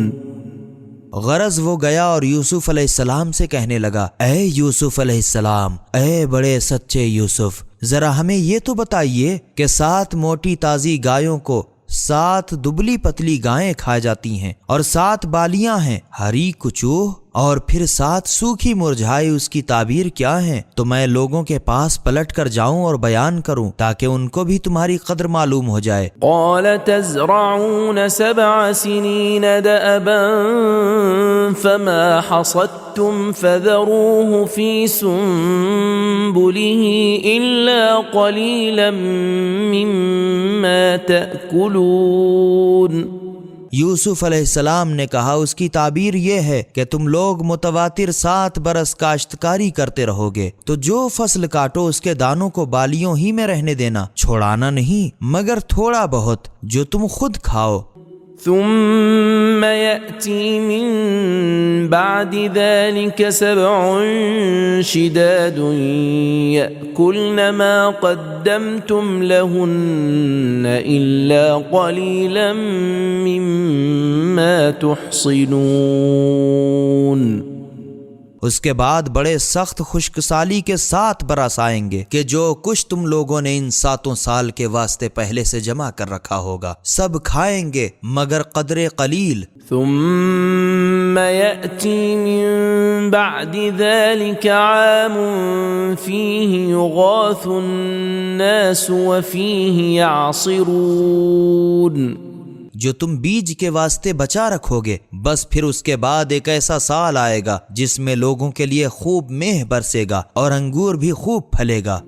C: غرض وہ گیا اور یوسف علیہ السلام سے کہنے لگا اے یوسف علیہ السلام، اے بڑے سچے یوسف، ذرا ہمیں یہ تو بتائیے کہ 7 موٹی تازی گایوں کو 7 دبلی پتلی گائیں کھا جاتی ہیں، اور 7 بالیاں ہیں ہری کچوہ، اور پھر 7 سوکھی مرجھائی، اس کی تعبیر کیا ہے؟ تو میں لوگوں کے پاس پلٹ کر جاؤں اور بیان کروں تاکہ ان کو بھی تمہاری قدر معلوم ہو جائے۔
D: قال تزرعون 7 سنين دأبا فما حصدتم فذروه في سنبله إلا قليلا مما تأكلون۔
C: یوسف علیہ السلام نے کہا اس کی تعبیر یہ ہے کہ تم لوگ متواتر 7 برس کاشتکاری کرتے رہو گے، تو جو فصل کاٹو اس کے دانوں کو بالیوں ہی میں رہنے دینا، چھوڑانا نہیں، مگر تھوڑا بہت جو تم خود کھاؤ۔
D: ثم يأتي من بعد ذلك 7 شداد يأكلن ما قدمتم لهن إلا قليلا مما تحصنون۔
C: اس کے بعد بڑے سخت خشک سالی کے 7 برس آئیں گے کہ جو کچھ تم لوگوں نے ان 7 سال کے واسطے پہلے سے جمع کر رکھا ہوگا سب کھائیں گے مگر قدر قلیل۔
D: ثم يأتي من بعد ذلك عام فيه يغاث الناس وفيه يعصرون۔
C: جو تم بیج کے واسطے بچا رکھو گے، بس پھر اس کے بعد ایک ایسا سال آئے گا جس میں لوگوں کے لیے خوب مہ برسے گا اور انگور بھی خوب پھلے گا۔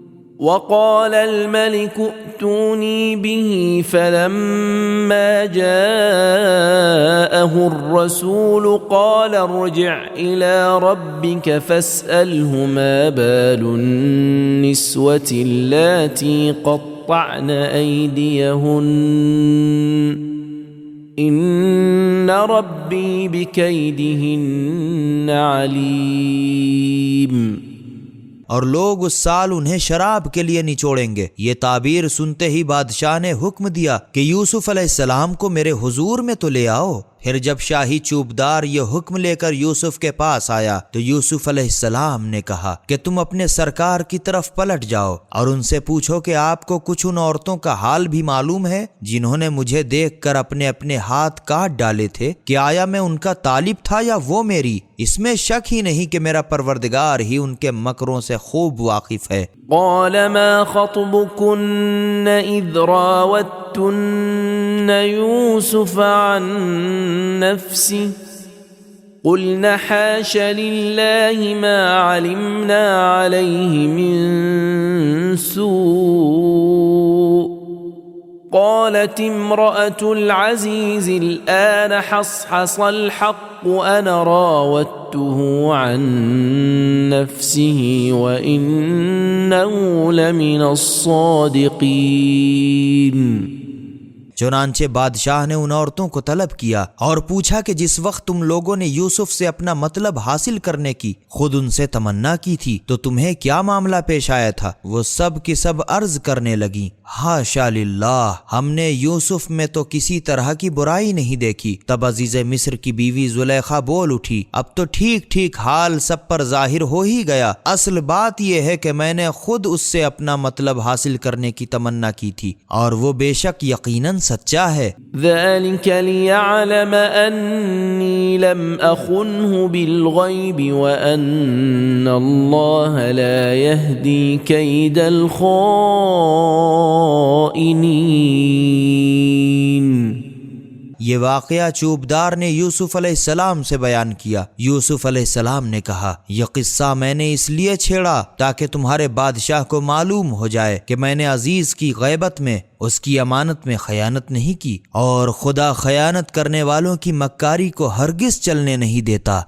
D: وقال الملك ائتوني به فلما جاءه الرسول قال ارجع إلى ربك فاسأله ما بال النسوة اللاتي قطعن أيديهن إن ربي بكيدهن عليم۔
C: اور لوگ اس سال انہیں شراب کے لیے نچوڑیں گے۔ یہ تعبیر سنتے ہی بادشاہ نے حکم دیا کہ یوسف علیہ السلام کو میرے حضور میں تو لے آؤ۔ پھر جب شاہی چوبدار یہ حکم لے کر یوسف کے پاس آیا تو یوسف علیہ السلام نے کہا کہ تم اپنے سرکار کی طرف پلٹ جاؤ اور ان سے پوچھو کہ آپ کو کچھ ان عورتوں کا حال بھی معلوم ہے جنہوں نے مجھے دیکھ کر اپنے اپنے ہاتھ کاٹ ڈالے تھے، کہ آیا میں ان کا طالب تھا یا وہ میری؟ اس میں شک ہی نہیں کہ میرا پروردگار ہی ان کے مکروں سے خوب واقف ہے۔
D: قال ما خطبكن إذ راوتن يوسف عن نفسه قلنا حاش لله ما علمنا عليه من سوء قالت امرأة العزيز الآن حصحص الحق أنا راودته عن نفسه وإنه لمن الصادقين۔
C: چنانچہ بادشاہ نے ان عورتوں کو طلب کیا اور پوچھا کہ جس وقت تم لوگوں نے یوسف سے اپنا مطلب حاصل کرنے کی خود ان سے تمنا کی تھی تو تمہیں کیا معاملہ پیش آیا تھا؟ وہ سب کی سب عرض کرنے لگیں ہاشا للہ، ہم نے یوسف میں تو کسی طرح کی برائی نہیں دیکھی۔ تب عزیز مصر کی بیوی زلیخا بول اٹھی، اب تو ٹھیک ٹھیک حال سب پر ظاہر ہو ہی گیا، اصل بات یہ ہے کہ میں نے خود اس سے اپنا مطلب حاصل کرنے کی تمنا کی تھی اور وہ بے شک یقیناً سچا ہے۔
D: ذلك ليعلم أني لم أخنه بالغيب وأن الله لا يهدي كيد الخائنين۔
C: یہ واقعہ چوبدار نے یوسف علیہ السلام سے بیان کیا۔ یوسف علیہ السلام نے کہا، یہ قصہ میں نے اس لیے چھیڑا تاکہ تمہارے بادشاہ کو معلوم ہو جائے کہ میں نے عزیز کی غیبت میں اس کی امانت میں خیانت نہیں کی، اور خدا خیانت کرنے والوں کی مکاری کو ہرگز چلنے نہیں دیتا۔